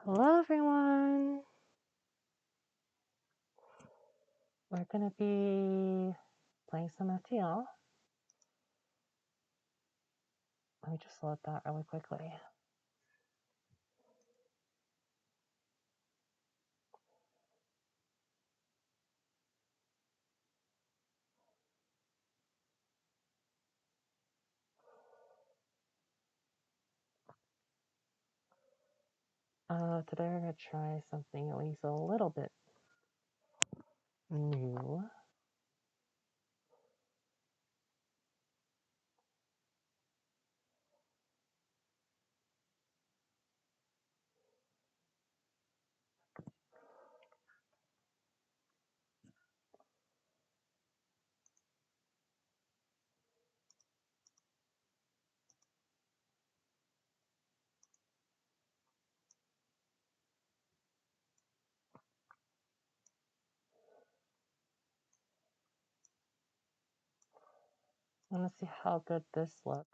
Hello everyone! We're gonna be playing some FTL. Let me just load that really quickly. Today we're gonna try something at least a little bit new. I wanna see how good this looks.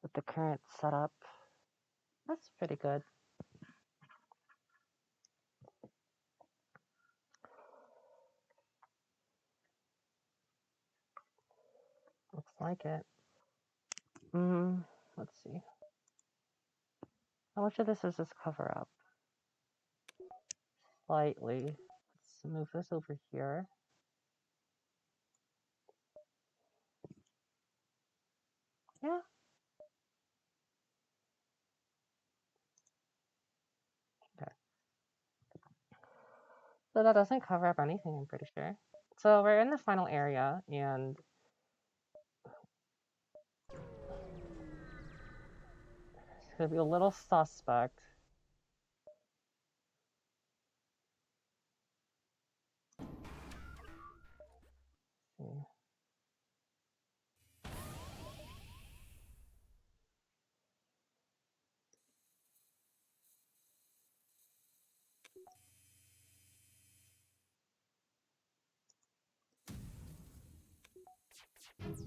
With the current setup. That's pretty good. Looks like it. Let's see. How much of this is this cover up? Slightly. Let's move this over here. Yeah. Okay. So that doesn't cover up anything, I'm pretty sure. So we're in the final area, and it's gonna be a little suspect. Let's see.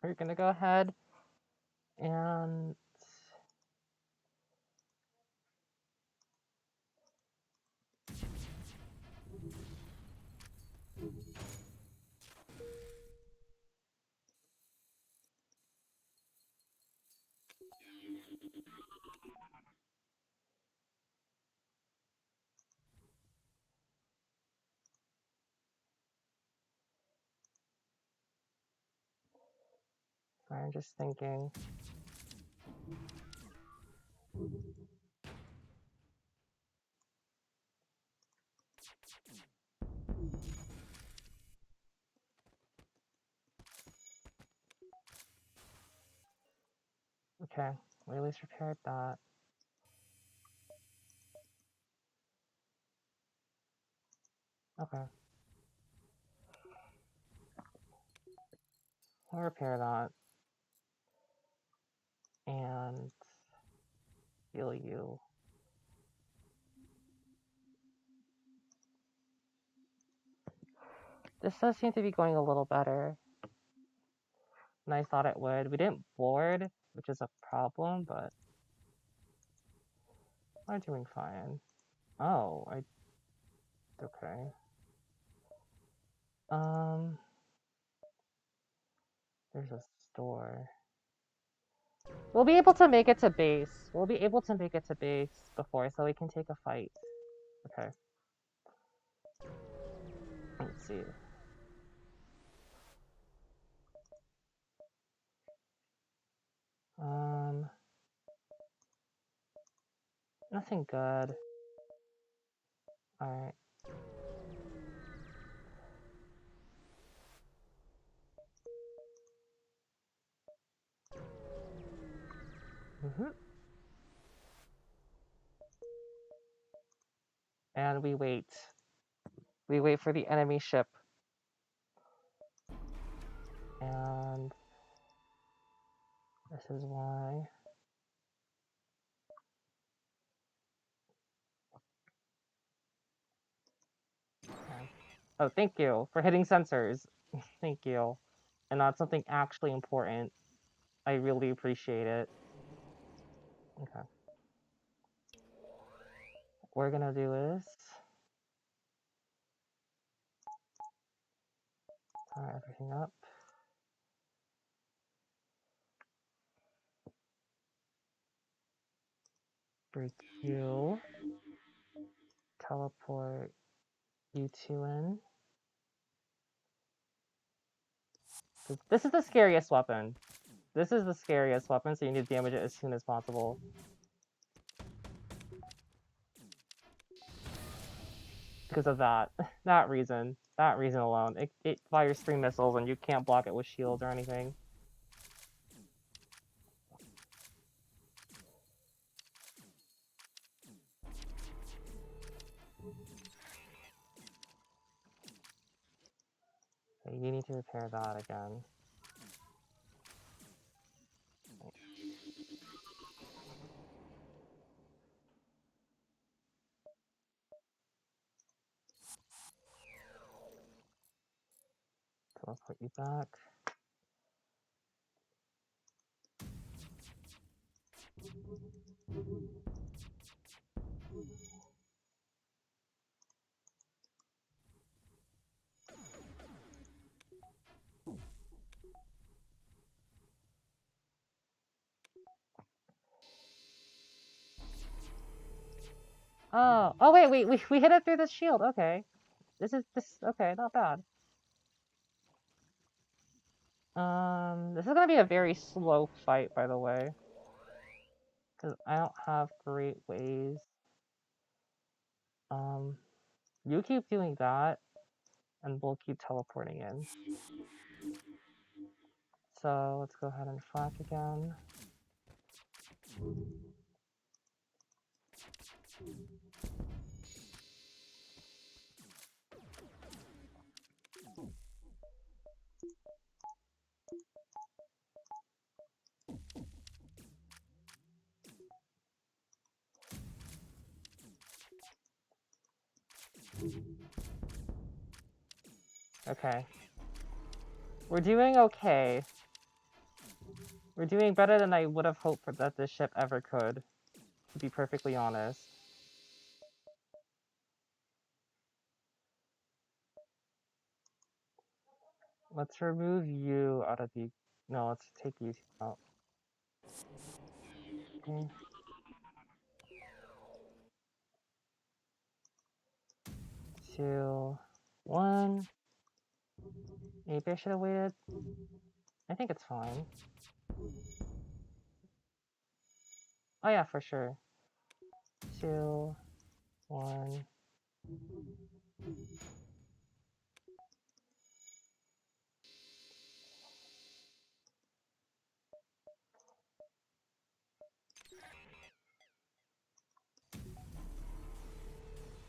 We're gonna go ahead and sorry, I'm just thinking. Okay, we at least repaired that. Okay. We'll repair that. And heal you. This does seem to be going a little better than I thought it would. We didn't board, which is a problem, but we're doing fine. Oh, okay. There's a store. We'll be able to make it to base. We'll be able to make it to base before, so we can take a fight. Okay. Let's see. Nothing good. Alright. And we wait. We wait for the enemy ship. And this is why. Okay. Oh, thank you for hitting sensors. Thank you. And not something actually important. I really appreciate it. Okay. What we're gonna do is tie everything up. Break you. Teleport you two in. This is the scariest weapon. This is the scariest weapon, so you need to damage it as soon as possible. Because of that. That reason. That reason alone. It fires 3 missiles and you can't block it with shields or anything. Okay, you need to repair that again. So I'll put you back. Oh wait, we hit it through the shield. Okay. Okay, not bad. This is gonna be a very slow fight, by the way. Because I don't have great ways. You keep doing that, and we'll keep teleporting in. So let's go ahead and flak again. Okay. We're doing okay. We're doing better than I would have hoped for that this ship ever could, to be perfectly honest. Let's remove you out of the... No, let's take you out. Okay. 2, 1. Maybe I should have waited. I think it's fine. Oh yeah, for sure. 2, 1.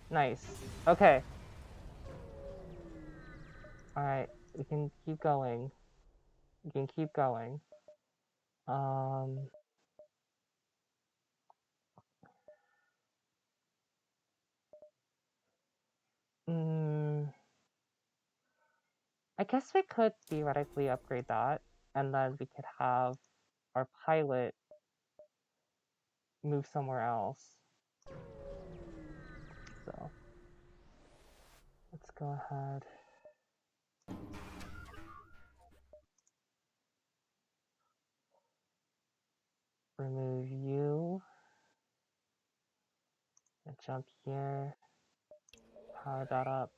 Nice. Okay. Alright, we can keep going. We can keep going. I guess we could theoretically upgrade that, and then we could have our pilot move somewhere else. So let's go ahead. Remove you. And jump here. Power that up.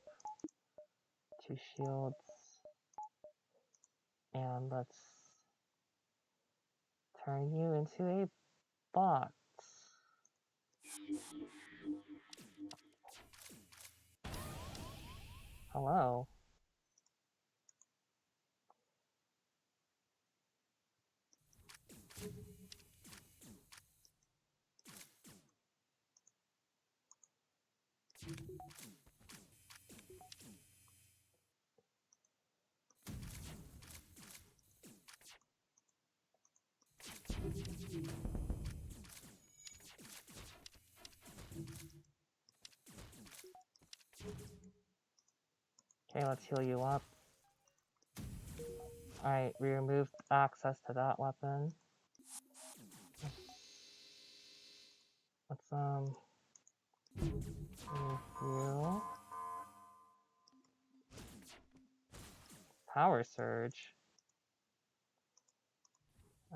2 shields. And let's turn you into a bot. Hello. Okay, let's heal you up. Alright, we removed access to that weapon. Let's remove you. Power surge.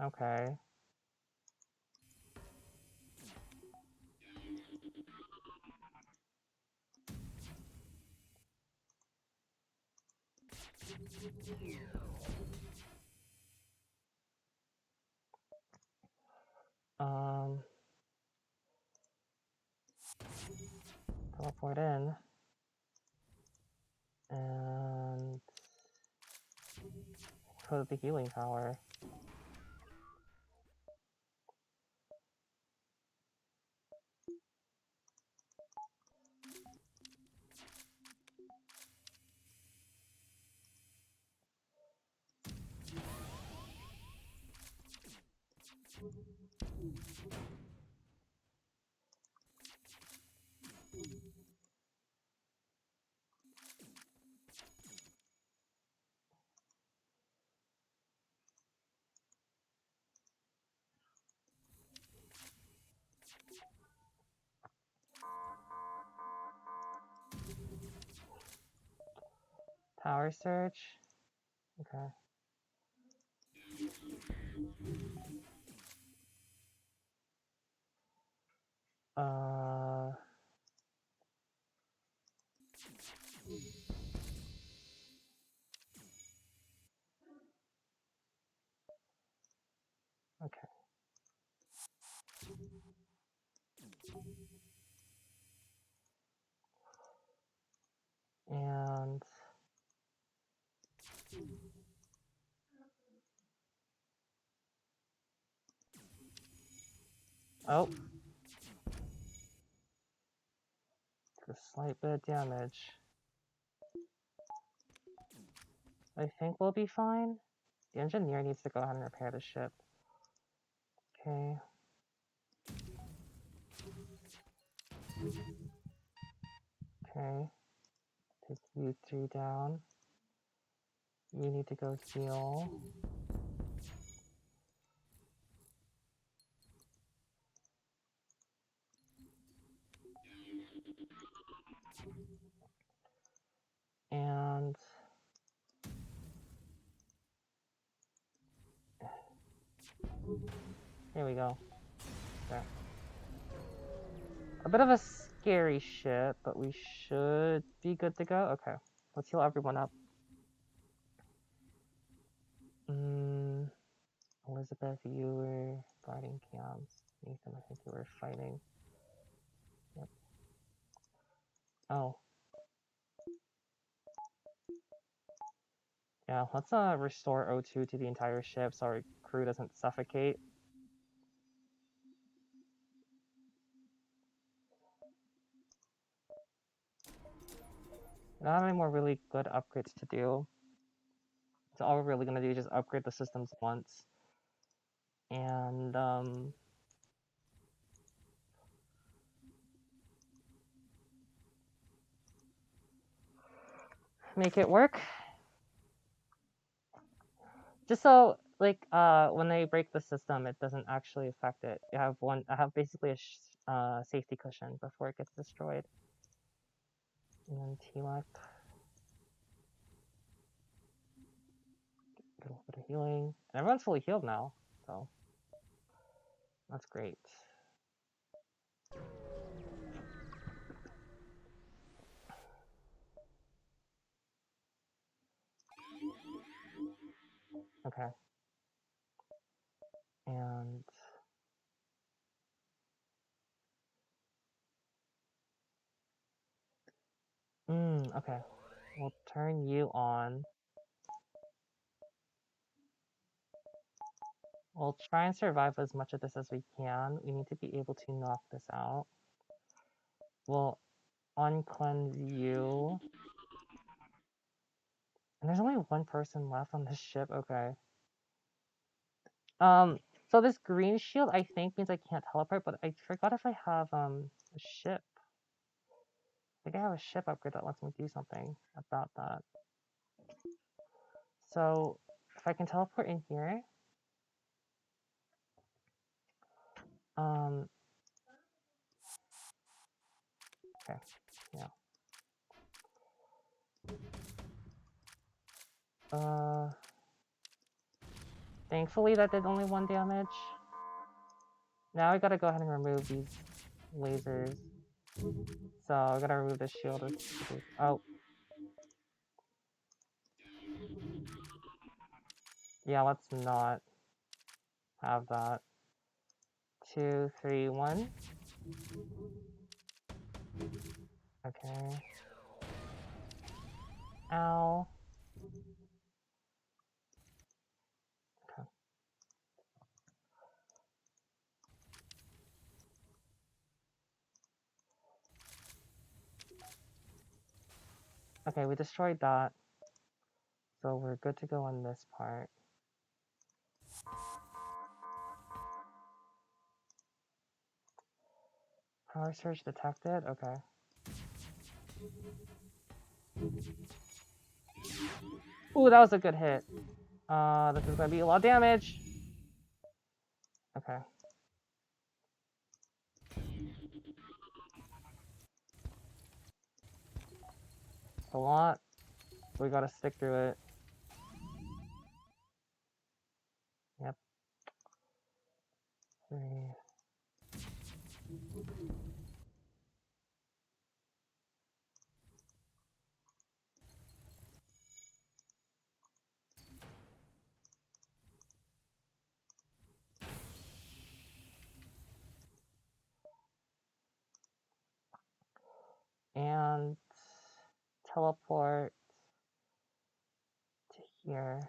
Okay. Teleport in. And put the healing power. Power surge. Okay. Uh. Okay. And oh, a slight bit of damage. I think we'll be fine. The engineer needs to go ahead and repair the ship. Okay. Okay. Take you three down. You need to go heal. And here we go. There. A bit of a scary ship, but we should be good to go. Okay. Let's heal everyone up. Elizabeth, you were guarding camps. Nathan, I think you were fighting. Yep. Oh. Yeah, let's restore O2 to the entire ship so our crew doesn't suffocate. I don't have any more really good upgrades to do. So all we're really gonna do is just upgrade the systems once. And make it work. Just so like when they break the system, it doesn't actually affect it. I have basically a safety cushion before it gets destroyed. And then T-Lec. Get a little bit of healing. And everyone's fully healed now, so that's great. Okay. And okay. We'll turn you on. We'll try and survive as much of this as we can. We need to be able to knock this out. We'll uncleanse you. And there's only one person left on this ship. Okay. So this green shield I think means I can't teleport, but I forgot if I have a ship. think I have a ship upgrade that lets me do something about that. So if I can teleport in here, okay, yeah. Thankfully that did only 1 damage. Now I gotta go ahead and remove these lasers. So I gotta remove this shield. Oh. Yeah, let's not have that. 2, 3, 1. Okay. Ow. Okay. Okay, we destroyed that. So we're good to go on this part. Power surge detected? Okay. Ooh, that was a good hit. This is gonna be a lot of damage. Okay. It's a lot. We gotta stick through it. Yep. 3. And teleport to here.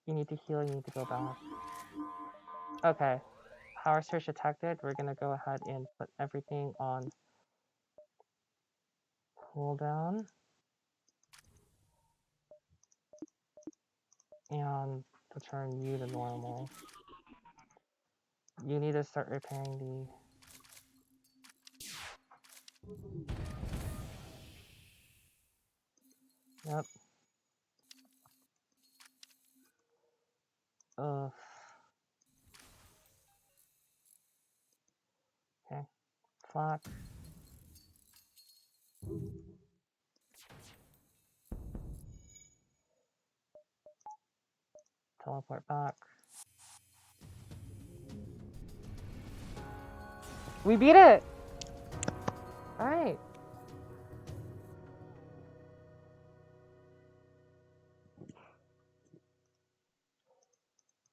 You need to heal, you need to go back. Okay. Power surge detected. We're gonna go ahead and put everything on cooldown. And return you to normal. You need to start repairing the... Yep. Ugh. Okay. Flak. Teleport back. We beat it! Alright.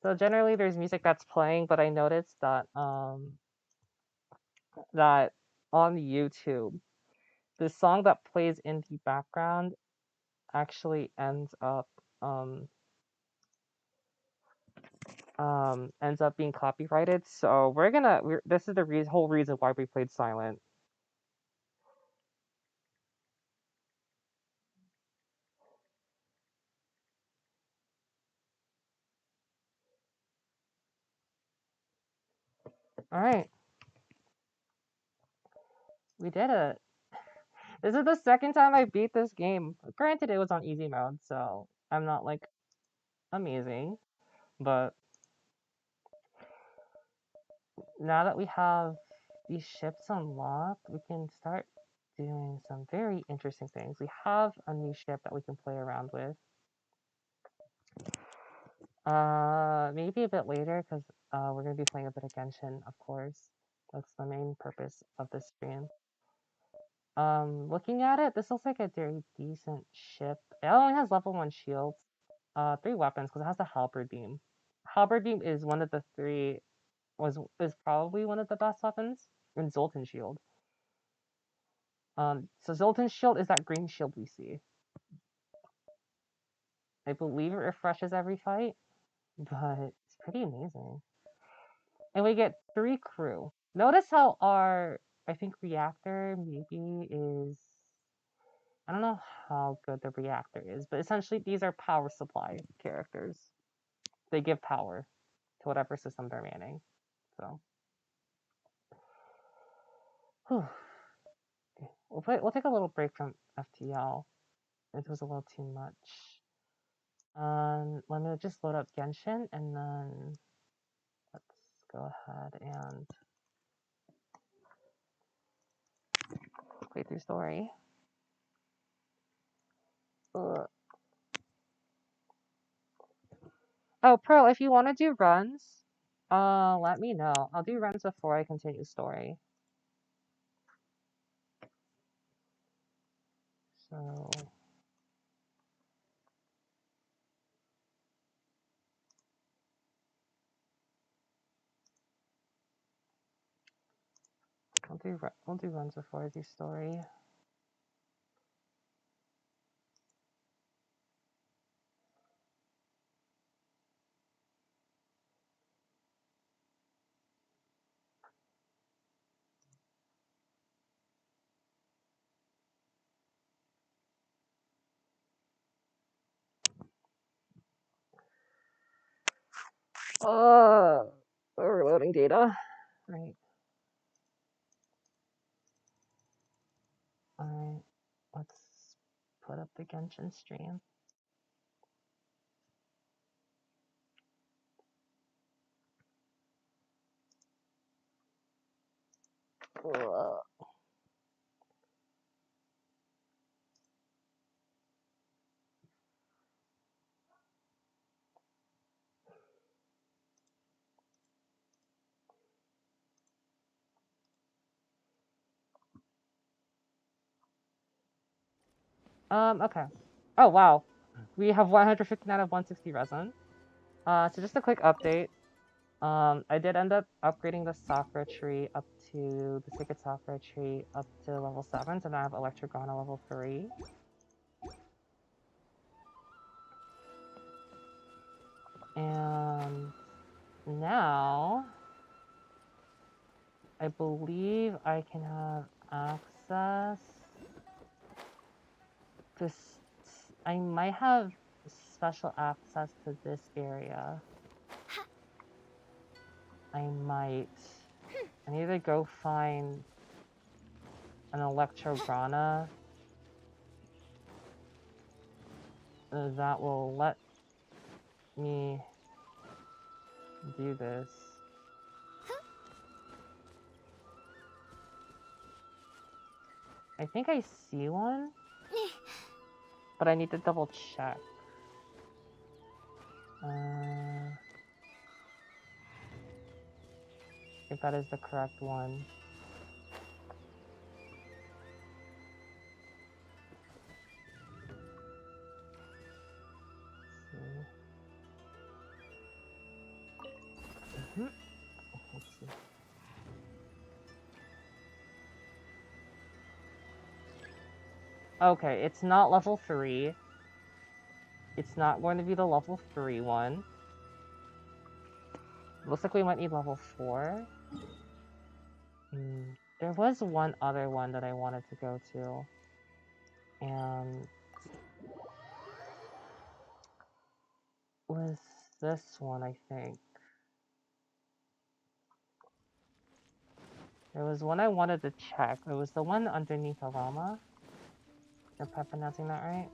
So generally there's music that's playing, but I noticed that that on YouTube, the song that plays in the background actually ends up being copyrighted. So this is the whole reason why we played silent. Alright. We did it. This is the second time I beat this game. Granted, it was on easy mode, so I'm not like amazing, but now that we have these ships unlocked, we can start doing some very interesting things. We have a new ship that we can play around with. Maybe a bit later, because we're going to be playing a bit of Genshin, of course. That's the main purpose of this stream. Looking at it, this looks like a very decent ship. It only has level 1 shields, 3 weapons, because it has the halberd beam. Halberd beam is one of the 3, is probably one of the best weapons, and Zoltan shield. So Zoltan's shield is that green shield we see. I believe it refreshes every fight, but it's pretty amazing. And we get 3 crew. Notice how our, I think, reactor maybe is I don't know how good the reactor is, but essentially these are power supply characters. They give power to whatever system they're manning. So, whew. We'll take a little break from FTL. It was a little too much. Let me just load up Genshin and then let's go ahead and play through story. Ugh. Oh, Pearl, if you want to do runs, let me know. I'll do runs before I continue story. So, we'll do runs before I do story. Overloading data. Right. Alright. Let's put up the Genshin stream. Ugh. Okay. Oh, wow. We have 159 of 160 resin. So just a quick update. I did end up upgrading the Sakura tree up to the Sacred Sakura tree up to level 7, so now I have Electrogana level 3. And now I believe I can have access to. I might have special access to this area. I might. I need to go find an Electrograna that will let me do this. I think I see one, but I need to double check. If that is the correct one. Let's see. Okay, it's not level 3. It's not going to be the level 3 one. Looks like we might need level 4. There was one other one that I wanted to go to. And was this one, I think. There was one I wanted to check. It was the one underneath Alama. If I'm pronouncing that right?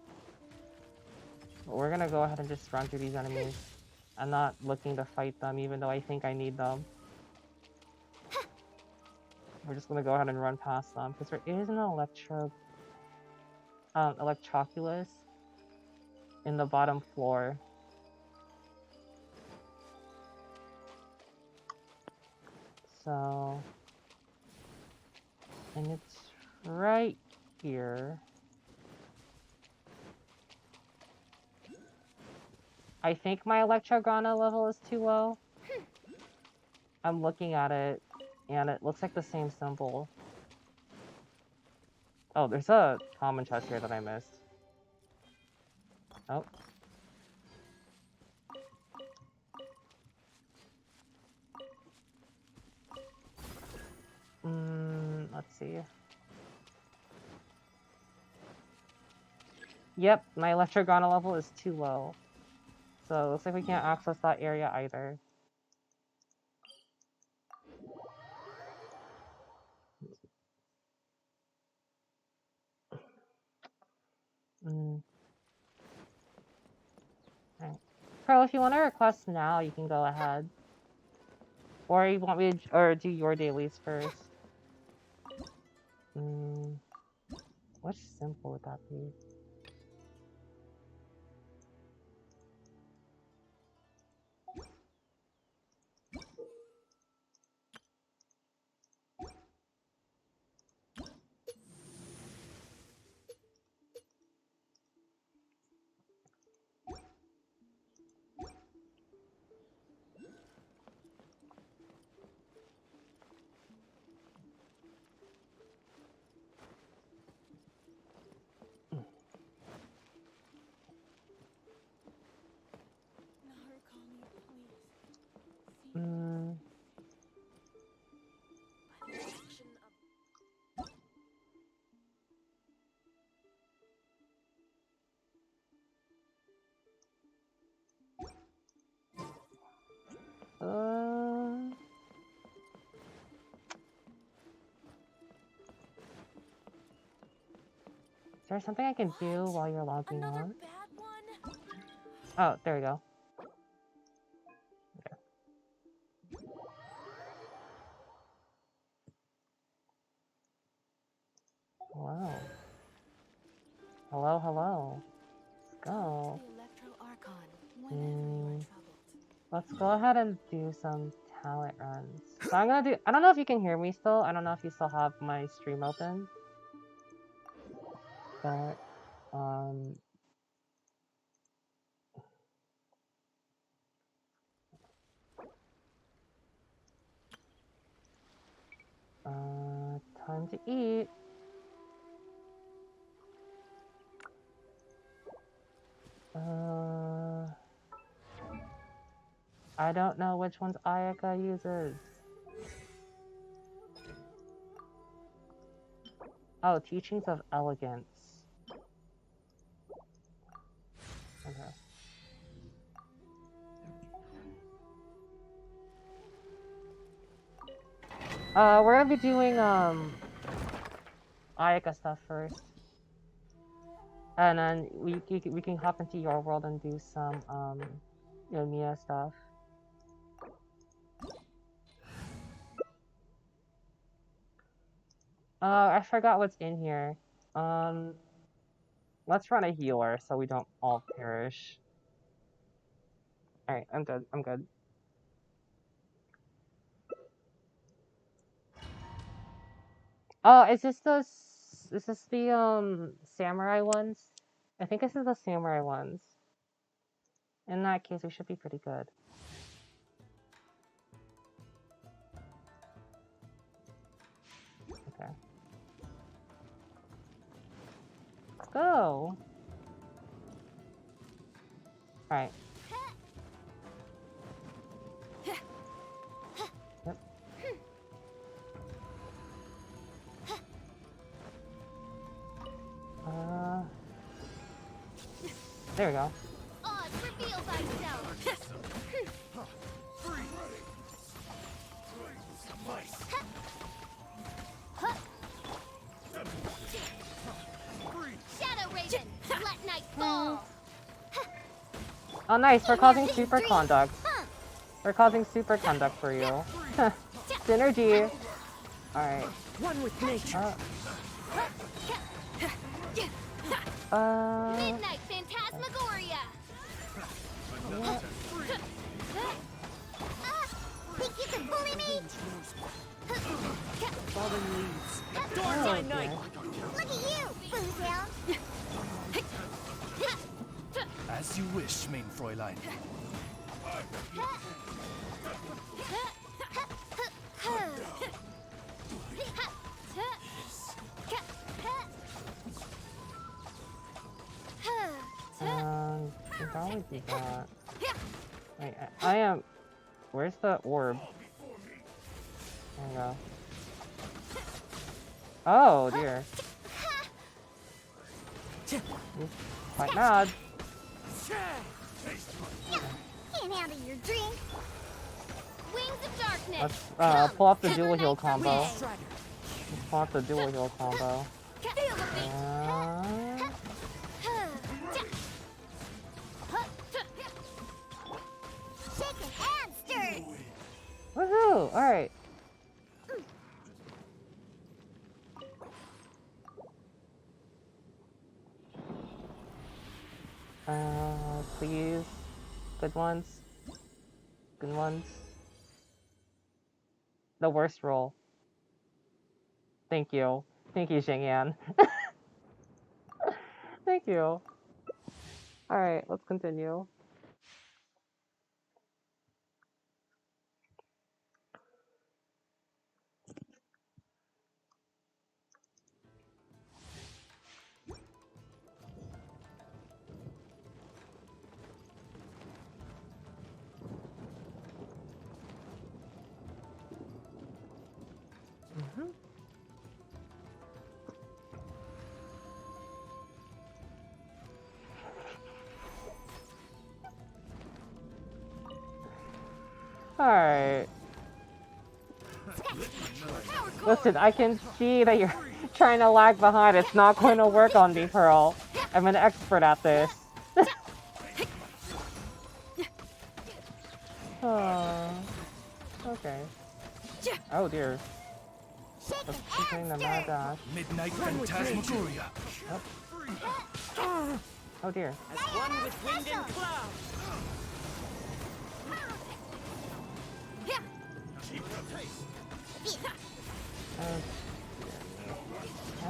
But we're gonna go ahead and just run through these enemies. I'm not looking to fight them, even though I think I need them. We're just gonna go ahead and run past them, because there is an Electroculus in the bottom floor. So, and it's right here. I think my Electrograna level is too low. I'm looking at it, and it looks like the same symbol. Oh, there's a common chest here that I missed. Oh. Let's see. Yep, my Electrogona level is too low. So it looks like we can't access that area either. Mm. Alright. Pearl, if you want to request now, you can go ahead. Or you want me to or do your dailies first? Which symbol would that be? Mm. Is there something I can do while you're logging on? Oh, there we go. Okay. Hello. Hello, hello. Let's go. Let's go ahead and do some talent runs. So I'm gonna do, I don't know if you can hear me still. I don't know if you still have my stream open. But, time to eat. I don't know which ones Ayaka uses. Oh, Teachings of Elegance. Okay. We're gonna be doing, Ayaka stuff first. And then we can hop into your world and do some, Yomiya stuff. I forgot what's in here. Let's run a healer so we don't all perish. Alright, I'm good. I'm good. Oh, is this the samurai ones? I think this is the samurai ones. In that case, we should be pretty good. Okay. Let's go! Alright. Yep. There we go. Reveal thyself. Shadow Raven, let night fall. Oh, nice. We're causing super conduct. We're causing super conduct for you. Synergy. Alright. One with nature. Midnight Phantasmagoria. Think you can bully me? Fallen leaves. Adorn my night. Look at you, Boo Down. As you wish, main Fräulein. You can probably do that. Wait, I am. Where's the orb? There we go. Oh dear. quite mad. Can't handle your drink. Wings of darkness. Let's pull off the Cover dual heal night from combo. day. Let's pull off the dual heal combo. Feel the beat. Shaken and stirred. Woohoo! Alright. Please. Good ones. Good ones. The worst roll. Thank you. Thank you, Xingyan. Thank you. Alright, let's continue. Alright. Listen, I can see that you're trying to lag behind. It's not going to work on me, Pearl. I'm an expert at this. Oh, okay. Oh dear. Let's keep doing the mad dash. Midnight Phantasmagoria. Oh dear. As one with wind and cloud.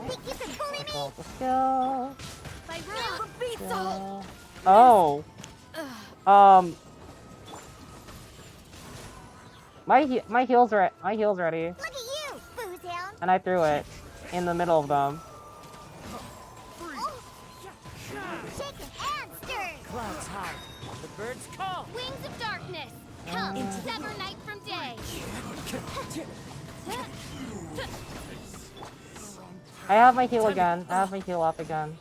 Think you can bully me? Roll the skill. By real beat Skill. Oh. My heel's ready, Look at you, booze hound. and I threw it in the middle of them. Shaken and stirred. Clouds high. The birds call. Wings of darkness. Come, sever night from day. I have my heal again. I have my heal up again.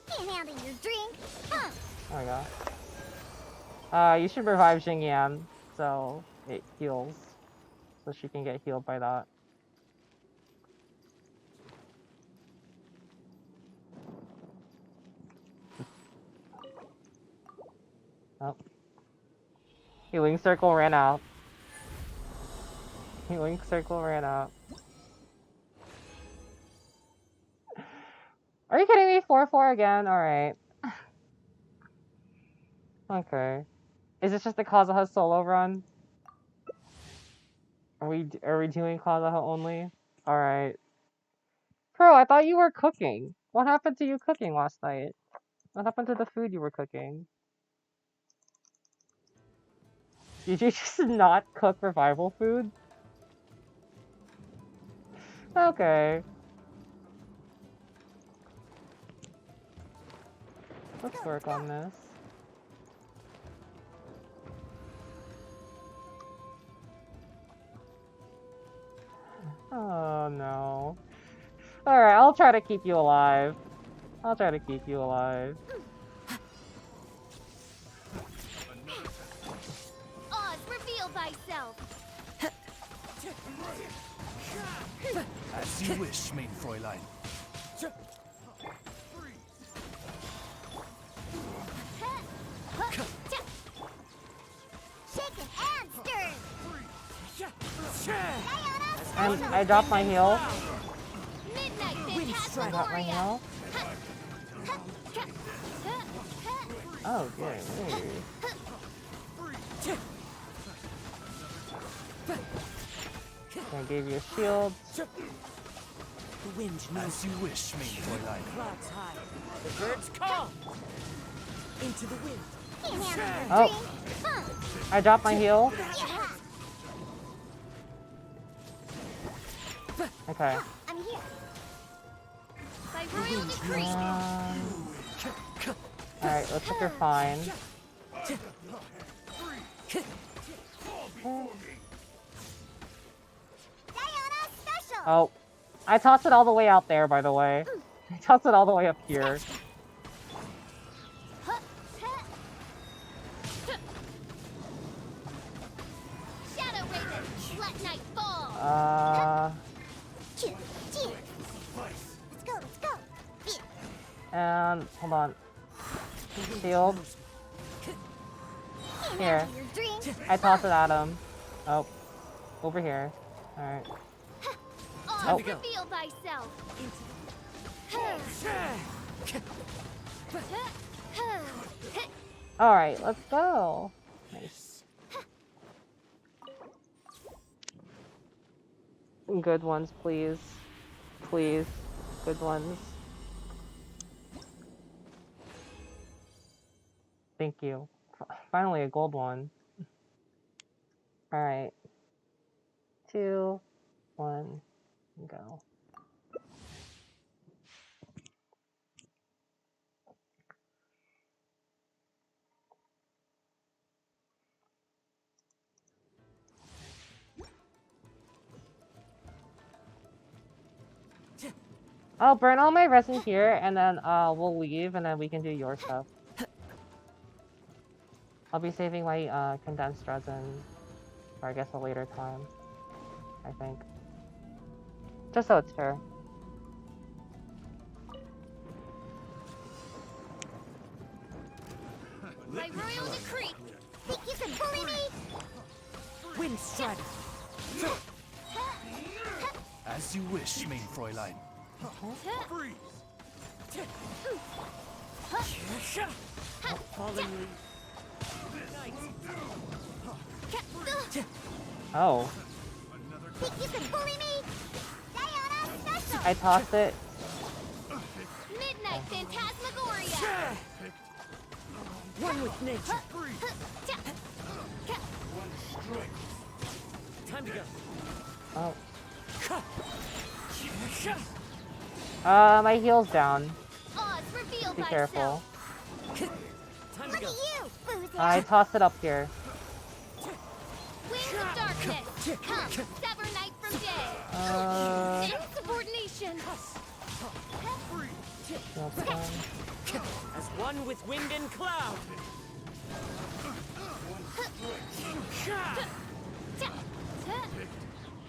Can't handle your drink. Huh. There we go. You should revive Xingyan, so it heals. So she can get healed by that. Oh. Healing circle ran out. Healing circle ran out. Are you kidding me? 4-4 again? Alright. Okay. Is this just the Kazuha solo run? Are we doing Kazuha only? Alright. Bro, I thought you were cooking. What happened to you cooking last night? What happened to the food you were cooking? Did you just not cook revival food? Okay. Let's work on this. Oh no. Alright, I'll try to keep you alive. I'll try to keep you alive. Oz, reveal thyself. As you wish, main Fräulein. Shaken and stirred. I dropped my heal. Midnight I dropped my heal. Oh, dear me. I gave you a shield. The wind knows. As you wish, main Fräulein. Clouds high. The birds call. Into the wind. Can't handle your Oh. drink. Huh. I dropped my heal. Yeah. Okay. I'm here. By royal decree. Alright, looks like you're fine. Diana special. Oh. I tossed it all the way out there, by the way. I tossed it all the way up here. Let's go. And hold on. Shield. Can't Here. handle your drink. I toss it at him. Oh. Over here. Alright. Oh, reveal thyself. Alright, let's go. Nice. Good ones, please. Please. Good ones. Thank you. Finally a gold one. Alright. 2, 1, go. I'll burn all my resin here, and then we'll leave, and then we can do your stuff. I'll be saving my condensed resin for, I guess, a later time. I think. Just so it's fair. By royal decree. Think you can bully me? Wind strike. As you wish, main Fräulein. Fallen Oh. Think you can bully me? Diana special. I tossed it. Midnight Phantasmagoria. One with nature. Time to go. Oh. My heel's down. Odds reveal Be thyself. careful. Time to Look go. at you, Boozy. I tossed it up here. Wings of darkness. Come, sever night from day. Insubordination. That's fine. As one with wind and cloud.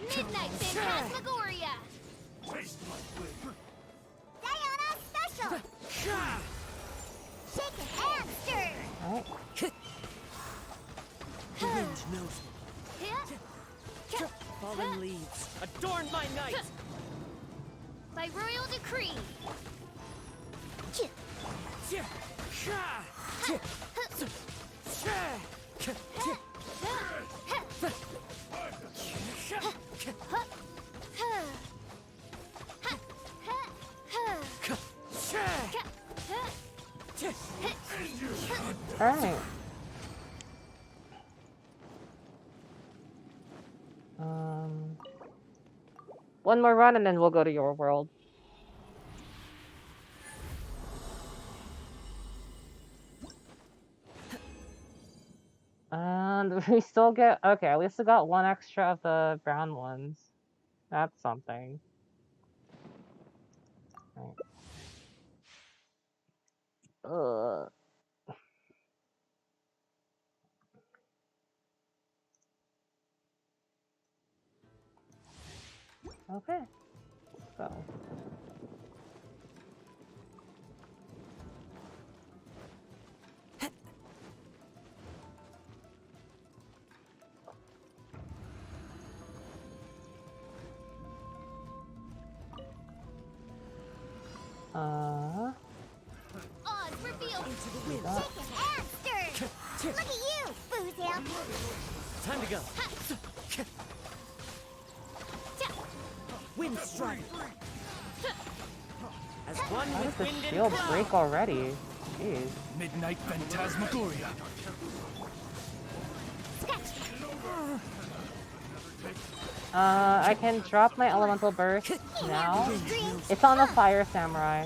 Midnight Phantasmagoria. Diana special. Shaken and stirred. Alright. The wind knows me. Fallen leaves adorn my night. By royal decree. Alright. One more run and then we'll go to your world. And we still get, okay, at least we got one extra of the brown ones. That's something. Right. Ugh. Okay, let's go. Odds reveal. Into the wind. Shaken and stirred. Look at you, Boozle. Time to go. Wind strike. As one How with did the wind and shield cloud. break already? Jeez. Midnight Phantasmagoria. I can drop my elemental burst now. It's on the fire samurai.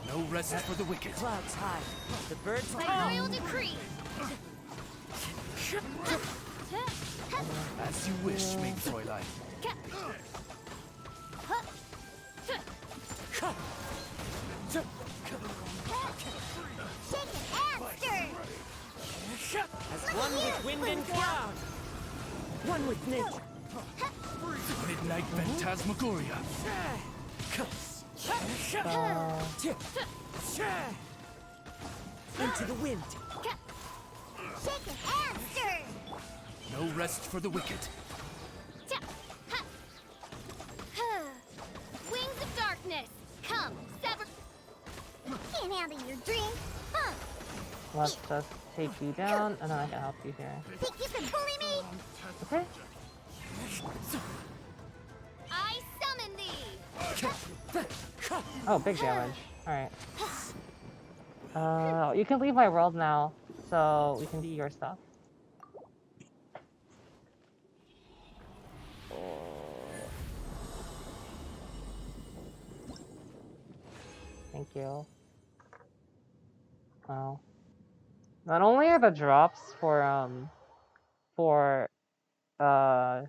No rest for the wicked. Clouds high. The birds By call. royal decree. As you wish, main Fräulein. Shaken and stirred. As one with wind and cloud. One with nature. Midnight Phantasmagoria. Into the wind. Shaken and stirred. No rest for the wicked. Wings of darkness. Come, sever. Can't handle your drink, huh? Let's just take you down, and then I can help you here. Think you can bully me? Okay. I summon thee. Oh, big damage. Alright. You can leave my world now, so we can do your stuff. Thank you. Wow. Not only are the drops for the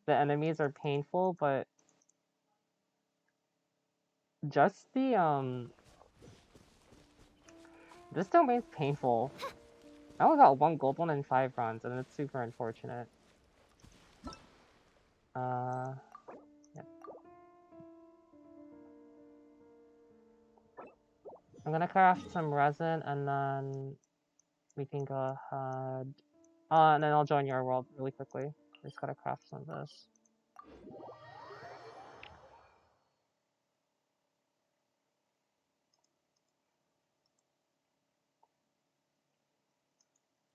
enemies are painful, but just the this domain's painful. I only got 1 gold one in 5 runs, and it's super unfortunate. Yep. I'm gonna craft some resin, and then we can go ahead. And then I'll join your world really quickly. Just gotta craft some of this.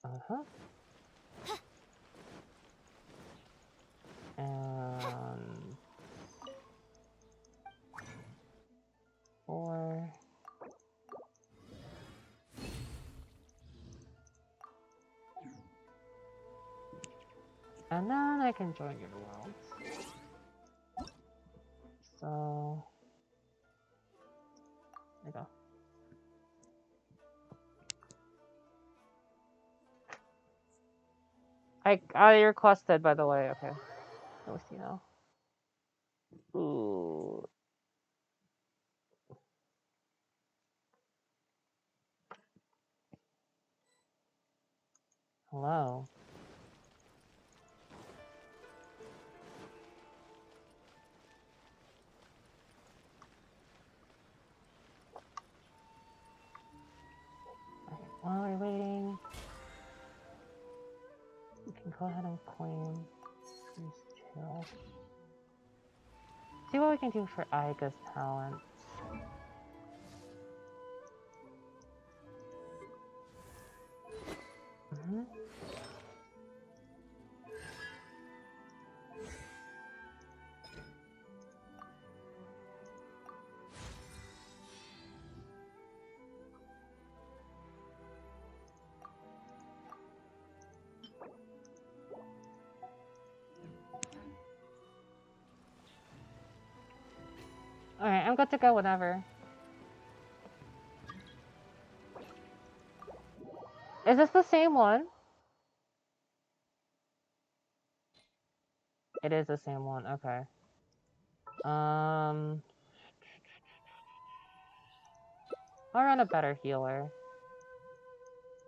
Uh-huh. And 4. And then I can join your world. So there you go. I requested, by the way. Okay, let me see now. Ooh. Hello. Okay, while we're waiting, we can go ahead and claim these 2. See what we can do for Aiga's talent. Alright, I'm good to go whenever. Is this the same one? It is the same one, okay. I'll run a better healer.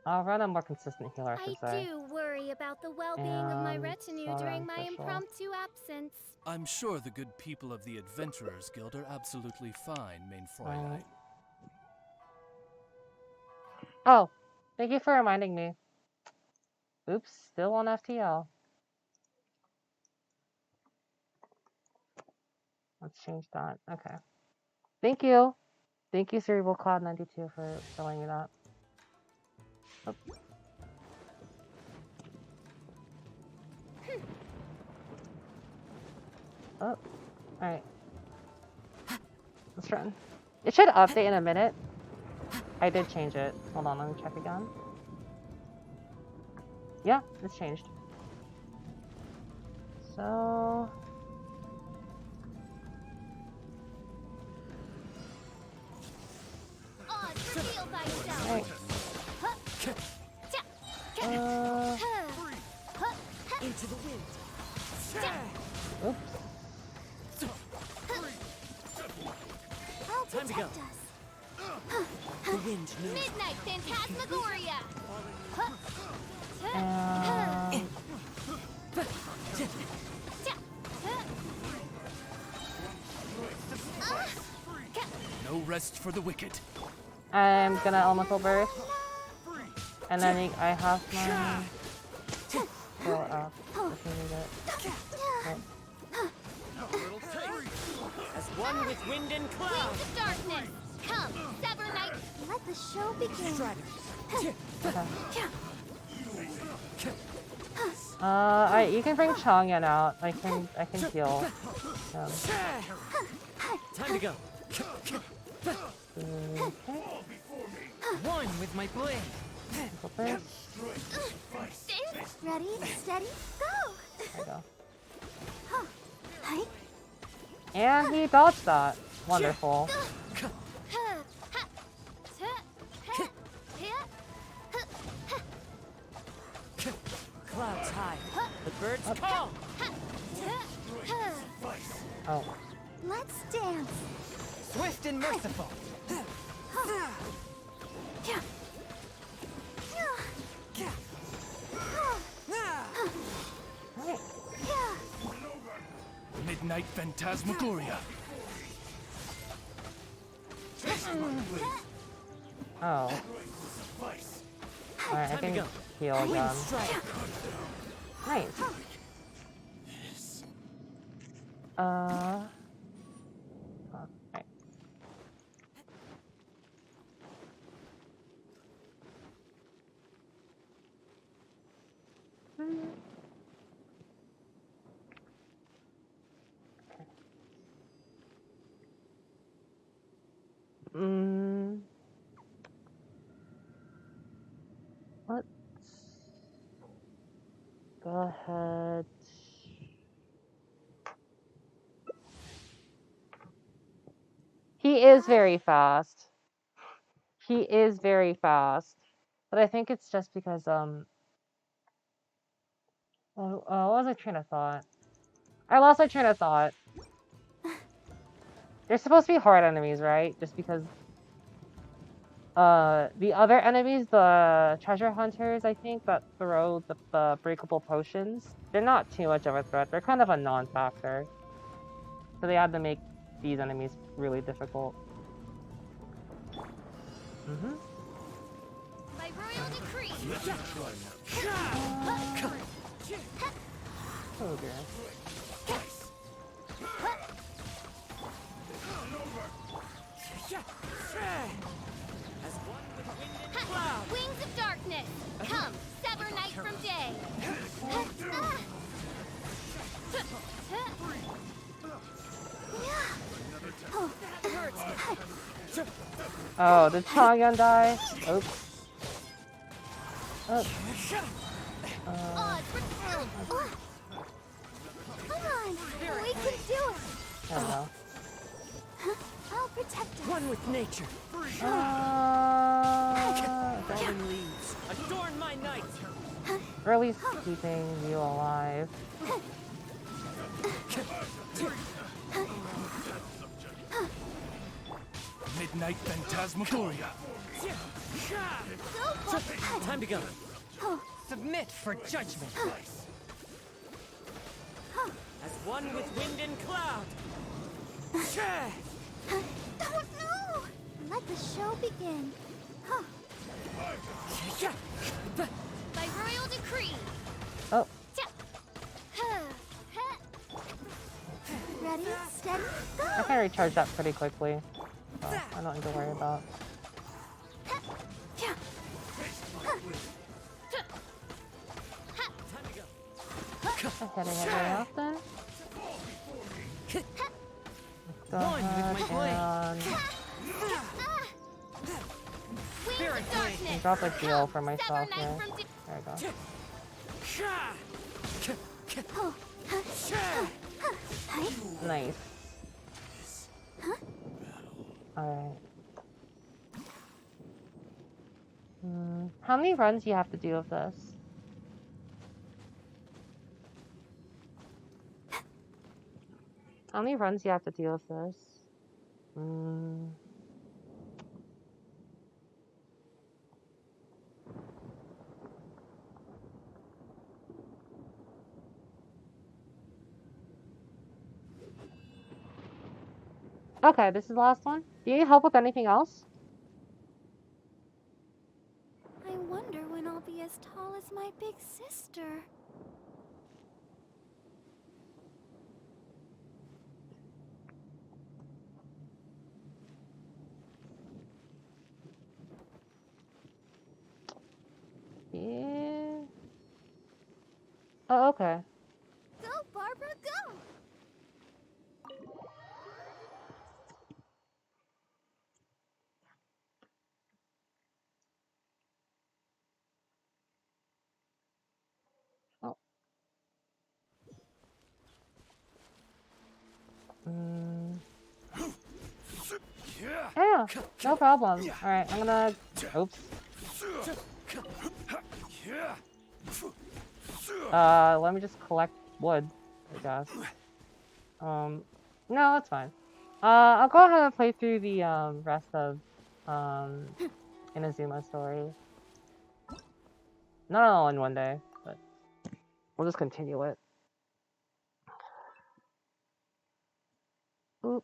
I'll run a more consistent healer, I should say. I do worry about the well-being of my retinue during my impromptu absence. I'm sure the good people of the Adventurers Guild are absolutely fine, main Fräulein. Oh, thank you for reminding me. Oops, still on FTL. Let's change that. Okay. Thank you. Thank you, Cerebral Cloud 92, for telling me that. Oh. Oh, alright. Let's run. It should update in a minute. I did change it. Hold on, let me check again. Yeah, it's changed. So... Reveal thyself. Right. Into the wind. Oops. I'll Time to go. protect us. The wind knows. Midnight Phantasmagoria. rest for the wicked. I'm gonna elemental burst. And then I have my go up if you need it. Right. As one with wind and cloud. Wings of darkness, come, sever night. Let the show begin. You can bring Changyan out. I can heal him. Time to go. Okay. One with my blade. Go first. Ready, steady, go. There we go. Hi. And he dodged that. Wonderful. Clouds high. The birds call. Oh. Let's dance. Swift and merciful. Right. Midnight Phantasmagoria. Oh. Alright, I can heal again. Nice. Alright. Let's go ahead. He is very fast. He is very fast. But I think it's just because, what was my train of thought? I lost my train of thought. They're supposed to be hard enemies, right? Just because, the other enemies, the treasure hunters, I think, that throw the breakable potions, they're not too much of a threat. They're kind of a non-factor. So they had to make these enemies really difficult. By royal decree. Oh dear. Wings of darkness, come, sever night from day. Oh, did Changyan die? Oops. Oh. Come on, we can do it. I don't know. I'll protect us. One with nature. Fallen leaves. Adorn my night. Or at least keeping you alive. Midnight Phantasmagoria. Time to go. Submit for judgment. As one with wind and cloud. Oh no! Let the show begin. By royal decree. Oh. Ready, steady, go! I can recharge that pretty quickly. So I don't need to worry about. Hitting it very often. Go ahead and drop a heal for myself here. There we go. Nice. Alright. How many runs do you have to do of this? How many runs do you have to do of this? Okay, this is the last one. Do you need help with anything else? I wonder when I'll be as tall as my big sister. Yeah. Oh, okay. Go, Barbara, go! Oh. Mm. Yeah, no problem. Alright, I'm gonna... Oops. Let me just collect wood, I guess. No, that's fine. I'll go ahead and play through the, rest of, Inazuma story. Not all in one day, but we'll just continue it. Oop.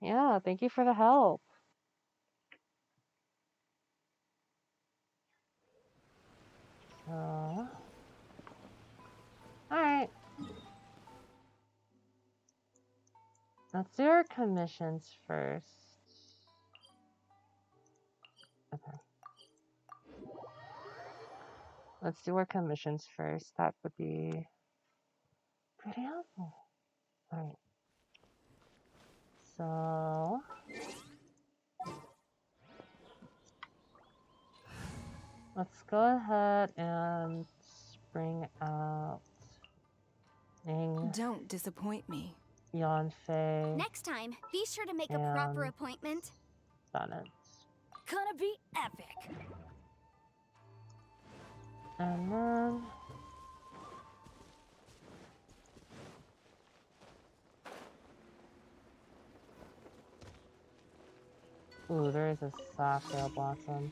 Yeah, thank you for the help. Alright. Let's do our commissions first. Okay. Let's do our commissions first. That would be pretty helpful. Alright. So... let's go ahead and bring out Ning, Don't disappoint me. Yanfei, Next time, be sure to make a proper and appointment. Sonnet. Gonna be epic. And then... ooh, there is a Sapphire Blossom.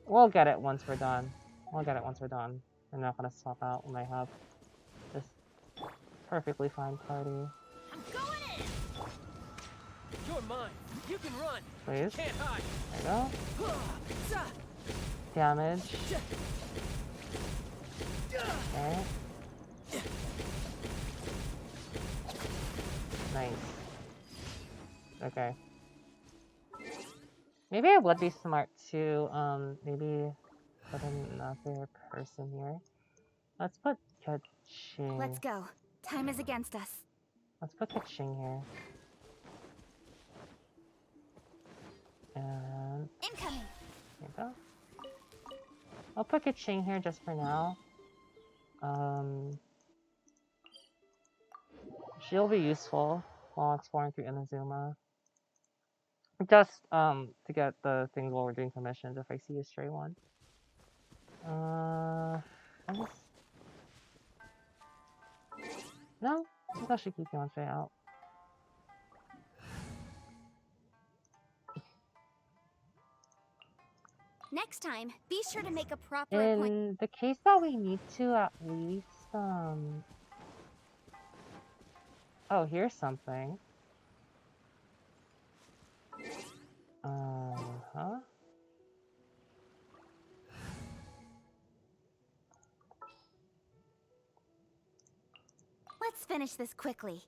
We'll get it once we're done. We'll get it once we're done. I'm not gonna swap out when I have this perfectly fine party. I'm going in. You're mine. You can run. Please. Can't hide. There you go. Damage. Okay. Nice. Okay. Maybe I would be smart to, maybe put another person here. Let's put Kaching. Let's go. Time is against us. Let's put Kaching here. And Incoming. there you go. I'll put Kaching here just for now. She'll be useful while exploring through Inazuma. Just, to get the things while we're doing commissions if I see a stray one. I guess... no? I think I should keep Yonsei out. Next time, be sure to make a proper appointment. In the case that we need to at least, oh, here's something. Uh-huh. Let's finish this quickly.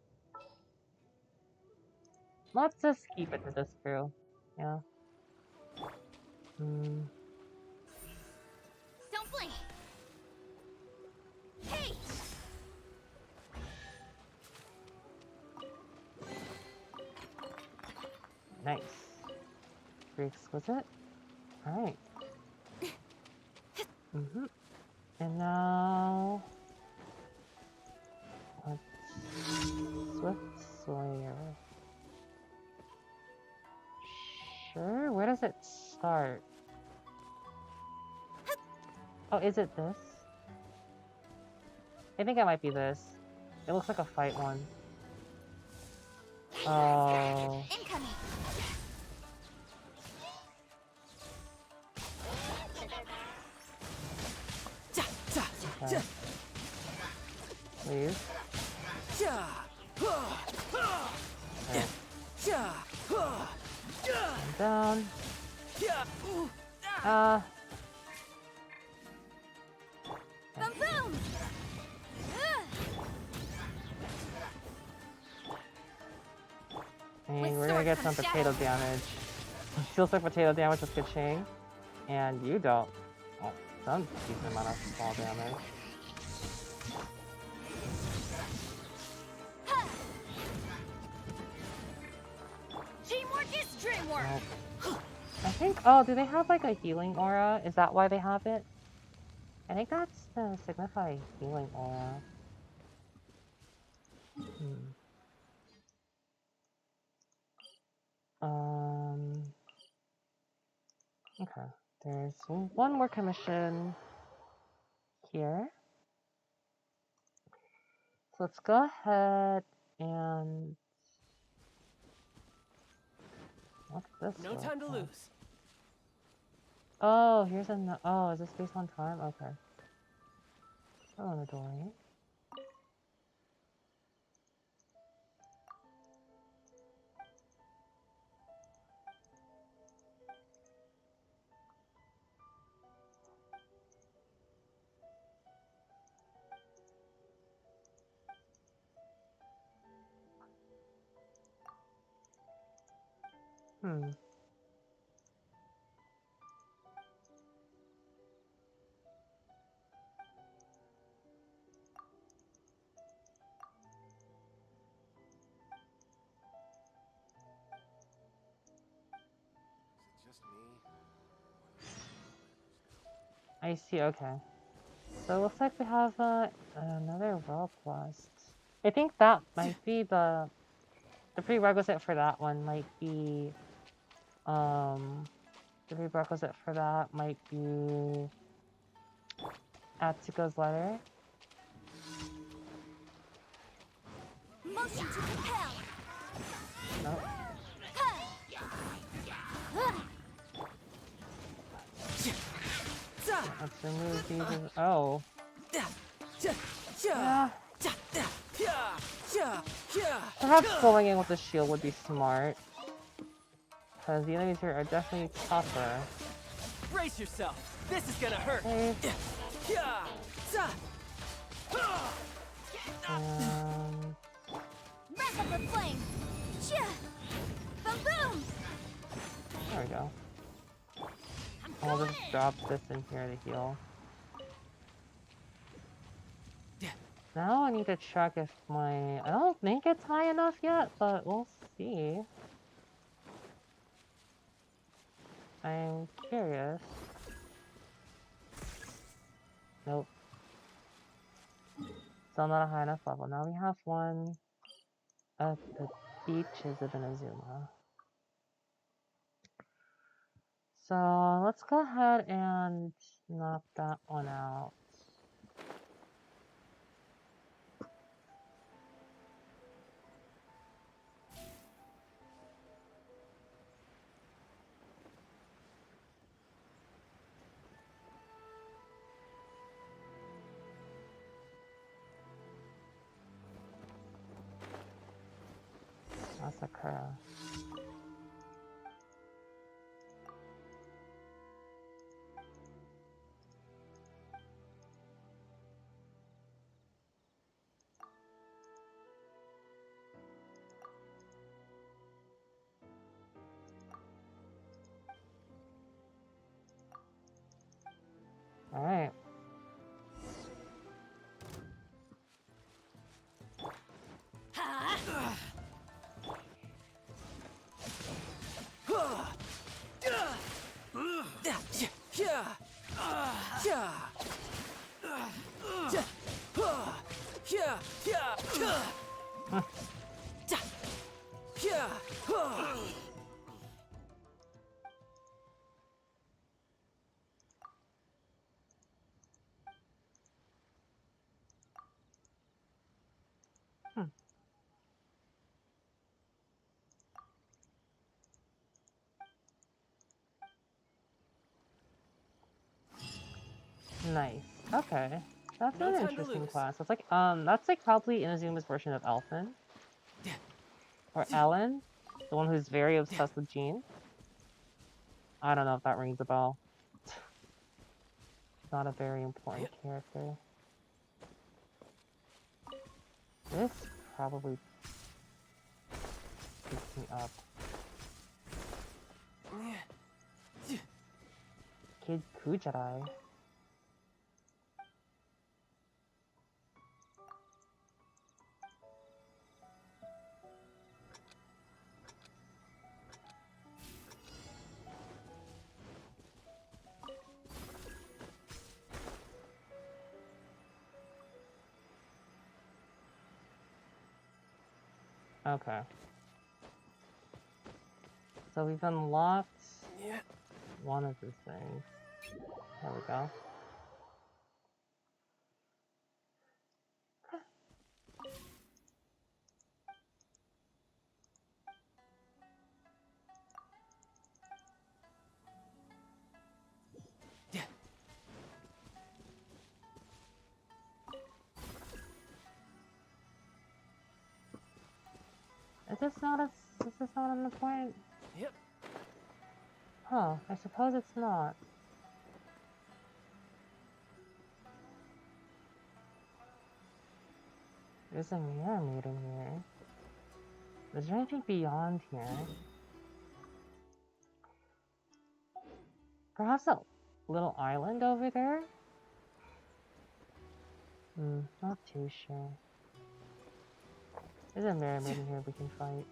Let's just keep it to this crew. Yeah. Don't blink. Hey! Nice. Pretty exquisite. Alright. And now... let's... Swift Slayer. Sure, where does it start? Oh, is it this? I think it might be this. It looks like a fight one. Oh. Incoming. Okay. I'm down. Boom boom! And With we're gonna sword get some comes potato shadow. damage. Feels like potato damage with Kaching. And you don't. Oh, some decent amount of small damage. Teamwork is dreamwork. Nope. I think, oh, do they have like a healing aura? Is that why they have it? I think that's to signify healing aura. Okay. There's one more commission here. So let's go ahead and what's this? No time to lose. Oh, here's a. Oh, is this based on time? Okay. Oh, Midori. Hmm. I see. Okay. So it looks like we have another role quest. I think that might be the prerequisite for that one. Might be the prerequisite for that might be Atsuko's letter. Motion to compel. Nope. Let's remove these. Oh. Yeah. Perhaps going in with the shield would be smart. Because the enemies here are definitely tougher. Brace yourself. This is gonna hurt. Okay. Wrap up the flame. Boom boom. There we go. I'll just drop this in here to heal. Now I need to check if my... I don't think it's high enough yet, but we'll see. I'm curious. Nope. Still not a high enough level. Now we have one at the beaches of Inazuma. So let's go ahead and knock that one out. Massacre. Alright. Nice. Okay. That's an interesting class. It's like, that's like probably Inazuma's version of Elfin. Or Ellen. The one who's very obsessed with Jean? I don't know if that rings a bell. She's not a very important character. This probably picks me up. Kid Kujarai. Okay. So we've unlocked one of these things. There we go. Is this not on the point? Yep. Huh, I suppose it's not. There's a mirror meeting here. Is there anything beyond here? Perhaps a little island over there? Not too sure. There's a mirror meeting here we can fight.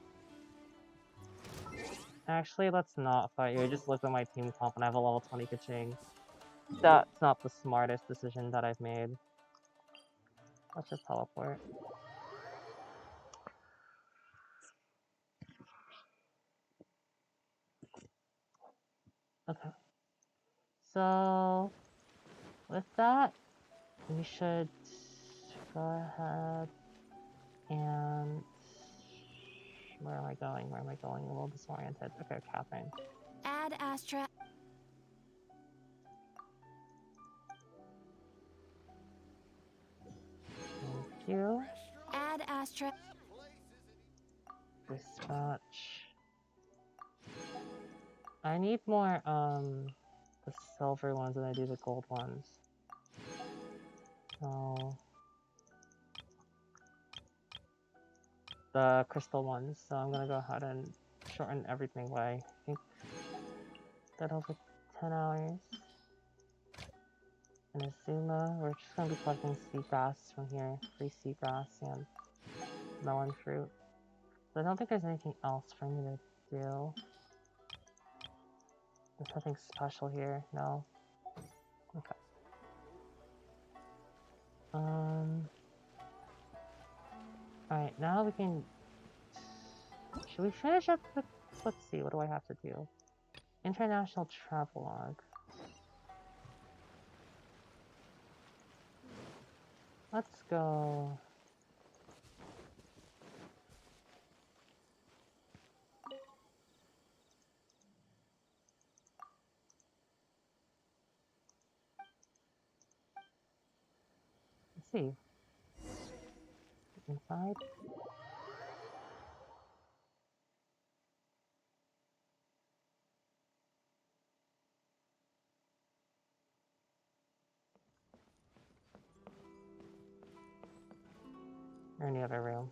Actually, let's not fight here. I just looked at my team comp and I have a level 20 Kaching. That's not the smartest decision that I've made. Let's just teleport. Okay. So, with that, we should go ahead and... Where am I going? Where am I going? A little disoriented. Okay, Catherine. Add Astra. Thank you. Add Astra. Dispatch. I need more, the silver ones than I do the gold ones. So... the crystal ones, so I'm gonna go ahead and shorten everything by, I think, that'll be 10 hours. Inazuma, we're just gonna be collecting seagrass from here, free seagrass and melon fruit. So I don't think there's anything else for me to do. There's nothing special here, no. Okay. Alright, now we can... Should we finish up with... Let's see, what do I have to do? International travelogue. Let's go... Let's see. Inside? Or any other room?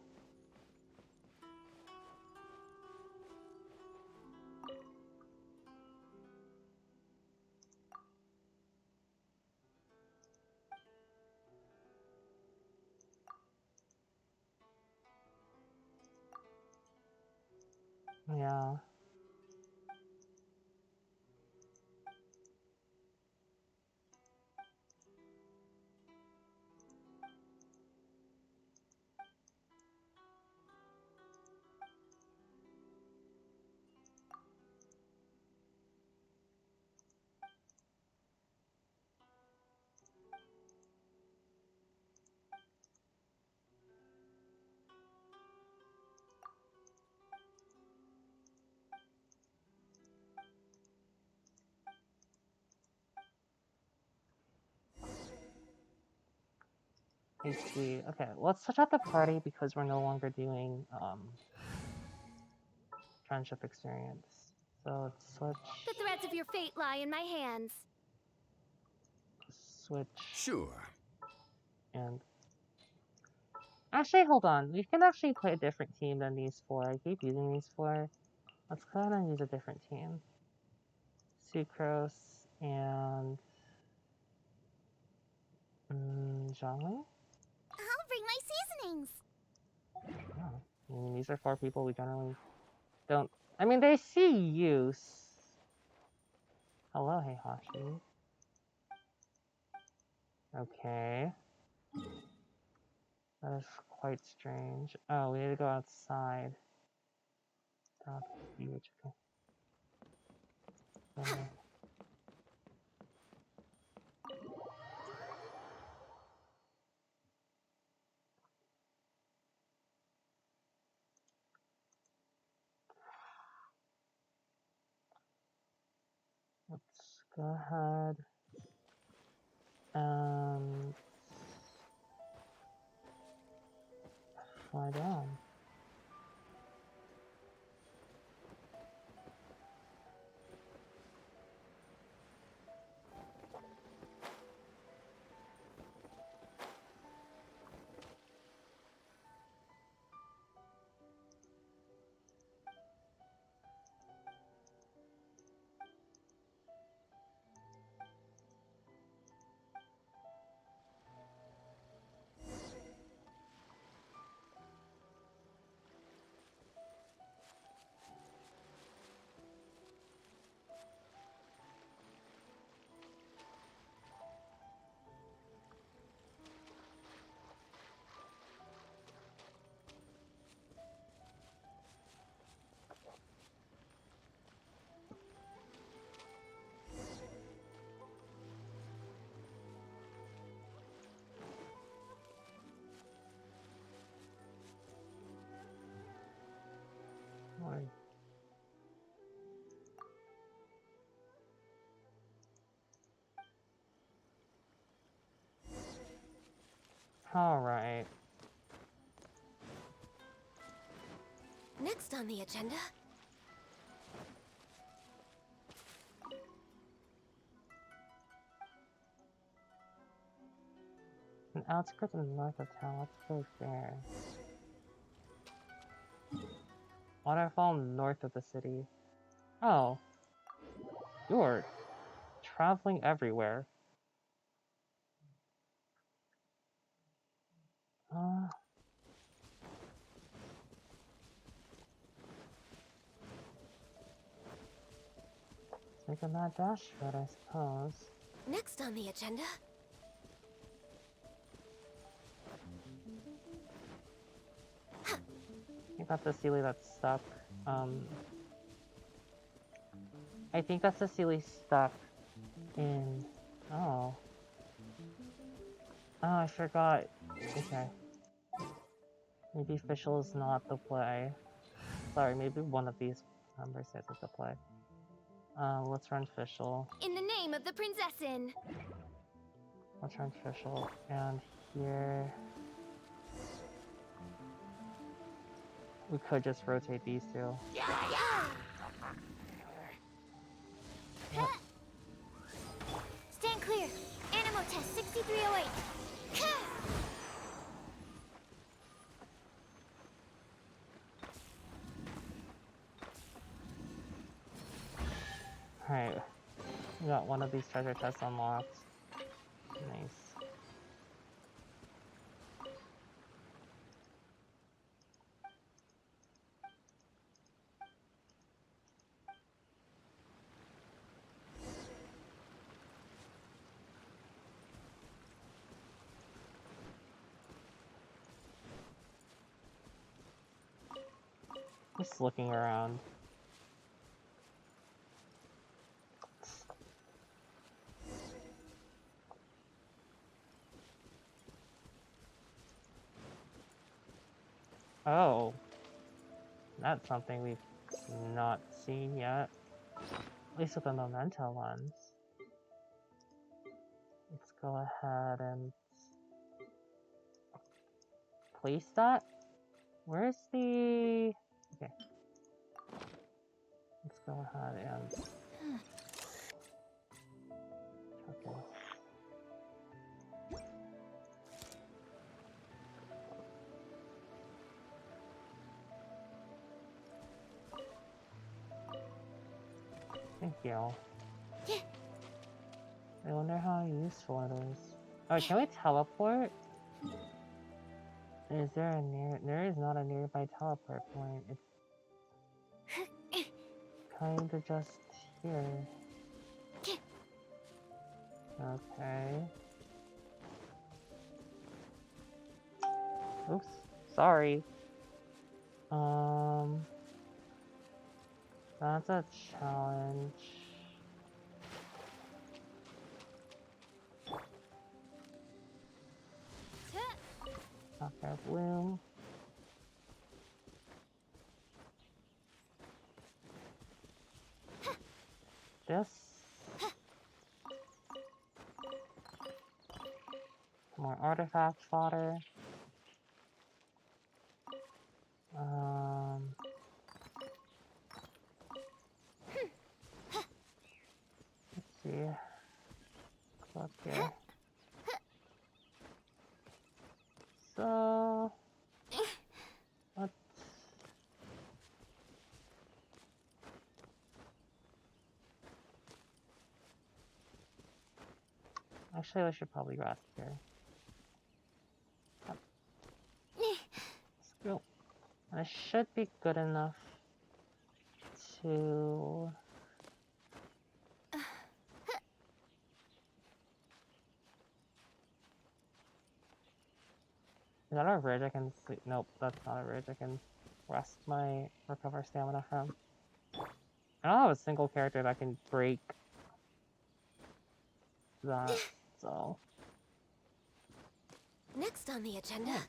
Yeah. I see. Okay, let's switch out the party because we're no longer doing friendship experience. So let's The threads of your fate lie in my hands. switch. Sure. And actually, hold on. We can actually play a different team than these four. I keep using these four. Let's go ahead and use a different team. Sucrose and Zhongli? I'll bring my seasonings. Oh, I mean, these are four people we generally don't. I mean, they see use. Hello, Heihachi. Okay. That is quite strange. Oh, we need to go outside. That's huge. Okay. Let's go ahead and fly down. Right. All right. Next on the agenda. An outskirts in the north of town. Let's go there. Waterfall north of the city. Oh, you're traveling everywhere. Uh, make a mad dash for it, I suppose. Next on the agenda. I got the Sealy that's stuck. I think that's the Sealy stuck in. Oh. Oh, I forgot. Okay. Maybe Fischl is not the play. Sorry, maybe one of these numbers is the play. Let's run Fischl. In the name of the Prinzessin. Let's run Fischl. And here... we could just rotate these two. Yep. Stand clear. Animo test 6308. Alright. We got one of these treasure chests unlocked. Nice. Just looking around. Oh. That's something we've not seen yet. At least with the memento ones. Let's go ahead and place that. Where's the... okay. Let's go ahead and check this. Thank you. I wonder how useful it is. Oh, can we teleport? Is there a there is not a nearby teleport point. It's kinda just here. Okay. Oops. Sorry. That's a challenge. Okay, bloom. This. More artifact fodder. Let's see. Go up here. So, let's. Actually, we should probably rest here. Let's go. And it should be good enough to. Is that a ridge I can sleep? Nope, that's not a ridge I can recover stamina from. I don't have a single character that can break that, so. Next on the agenda.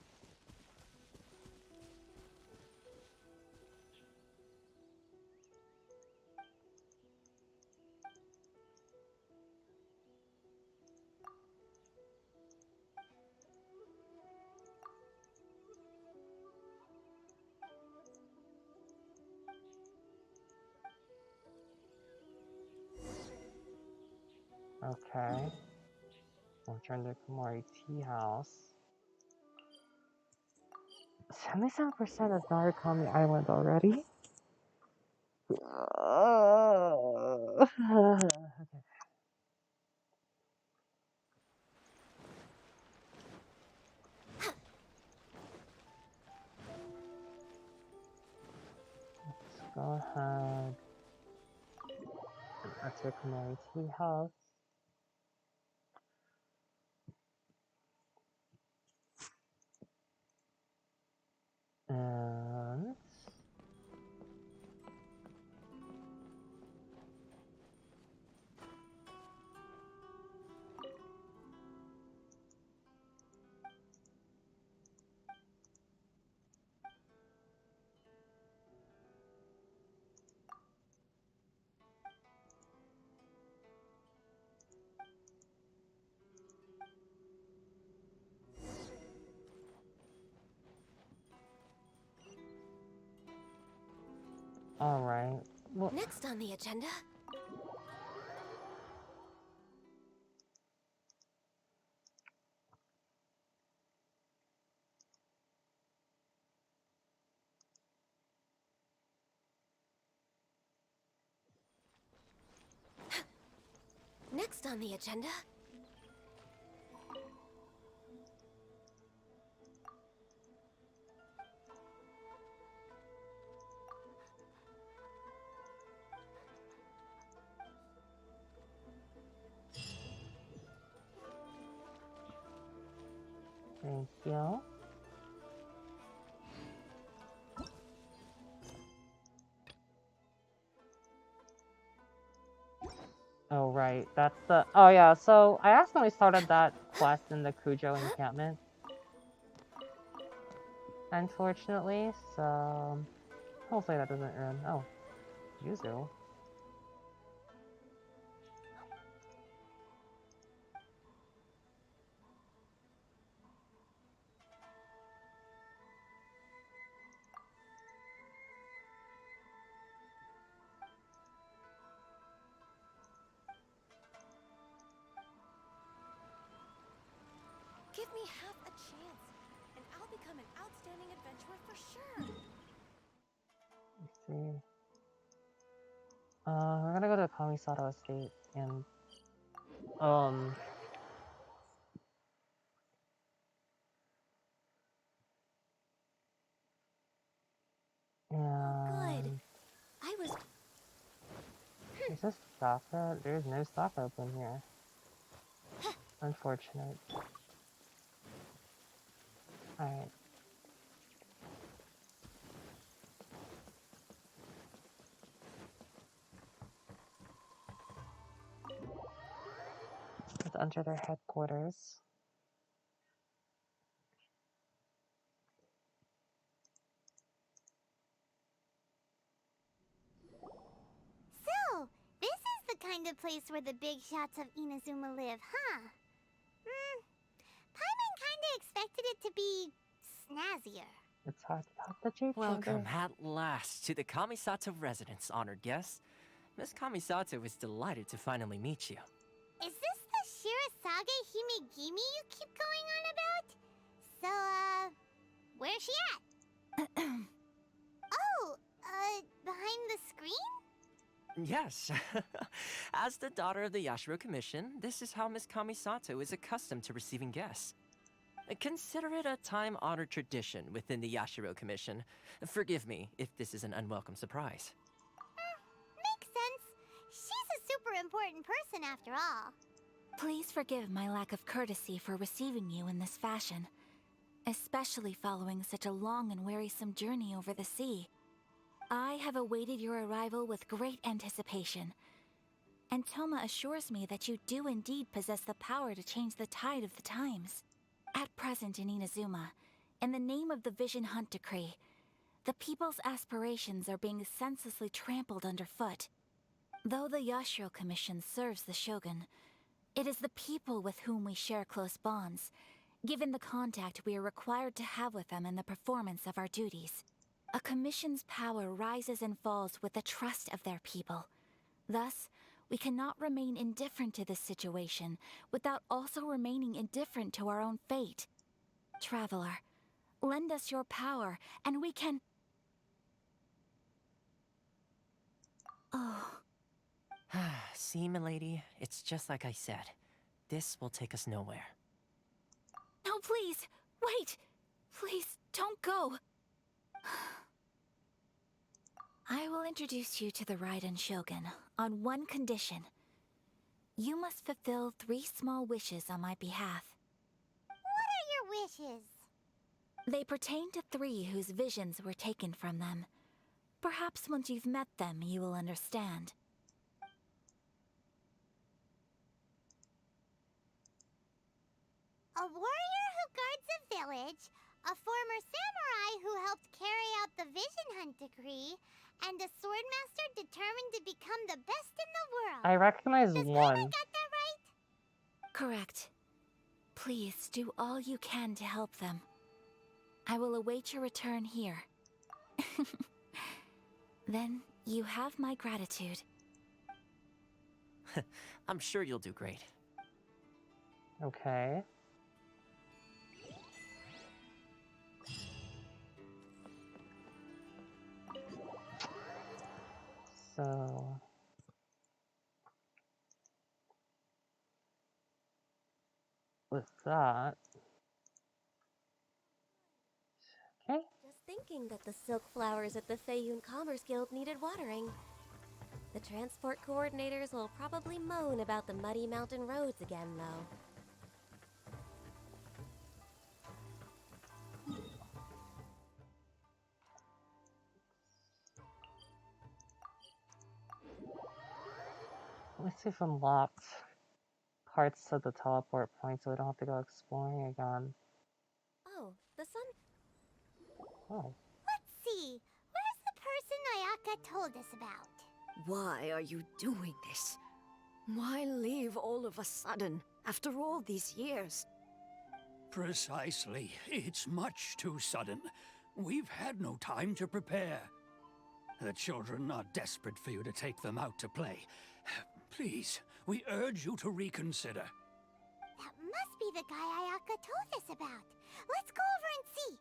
Okay. I'll return to Komori Tea House. 77% is Narukami Island already? Okay. Let's go ahead. That's your Komori Tea House. And alright. Well, Next on the agenda. Next on the agenda. thank you. Oh, right. That's the. Oh, yeah. So I accidentally started that quest in the Kujo encampment. Unfortunately, so. Hopefully that doesn't ruin. Oh, Yuzu. Give me half a chance, and I'll become an outstanding adventurer for sure. Let's see. We're gonna go to Kamisato Estate and um Good. and I was. is this stock up? There's no stock open here. Unfortunate. Alright. Let's enter their headquarters. So, this is the kind of place where the big shots of Inazuma live, huh? Paimon kinda expected it to be snazzier. It's hard to talk to each Welcome other. at last to the Kamisato residence, honored guest. Miss Kamisato is delighted to finally meet you. Is this the Shirasage Himegimi you keep going on about? So, where's she at? Oh, behind the screen? Yes. As the daughter of the Yashiro Commission, this is how Miss Kamisato is accustomed to receiving guests. Consider it a time-honored tradition within the Yashiro Commission. Forgive me if this is an unwelcome surprise. Makes sense. She's a super important person after all. Please forgive my lack of courtesy for receiving you in this fashion, especially following such a long and wearisome journey over the sea. I have awaited your arrival with great anticipation, and Toma assures me that you do indeed possess the power to change the tide of the times. At present in Inazuma, in the name of the Vision Hunt Decree, the people's aspirations are being senselessly trampled underfoot. Though the Yashiro Commission serves the Shogun, it is the people with whom we share close bonds, given the contact we are required to have with them in the performance of our duties. A commission's power rises and falls with the trust of their people. Thus, we cannot remain indifferent to this situation without also remaining indifferent to our own fate. Traveler, lend us your power, and we can... Oh... See, milady, it's just like I said. This will take us nowhere. No, please! Wait! Please, don't go! I will introduce you to the Raiden Shogun on one condition. You must fulfill 3 small wishes on my behalf. What are your wishes? They pertain to 3 whose visions were taken from them. Perhaps once you've met them, you will understand. A warrior who guards a village, a former samurai who helped carry out the Vision Hunt Decree, and a swordmaster determined to become the best in the world. I recognize Does one. Paimon got that right? Correct. Please do all you can to help them. I will await your return here. Then you have my gratitude. I'm sure you'll do great. Okay. So... with that... Okay. Just thinking that the silk flowers at the Feiyun Commerce Guild needed watering. The transport coordinators will probably moan about the muddy mountain roads again, though. Let's see if unlocked parts to the teleport point so we don't have to go exploring again. Oh, the sun... Oh. Let's see. Where's the person Ayaka told us about? Why are you doing this? Why leave all of a sudden, after all these years? Precisely. It's much too sudden. We've had no time to prepare. The children are desperate for you to take them out to play. Please, we urge you to reconsider. That must be the guy Ayaka told us about. Let's go over and see.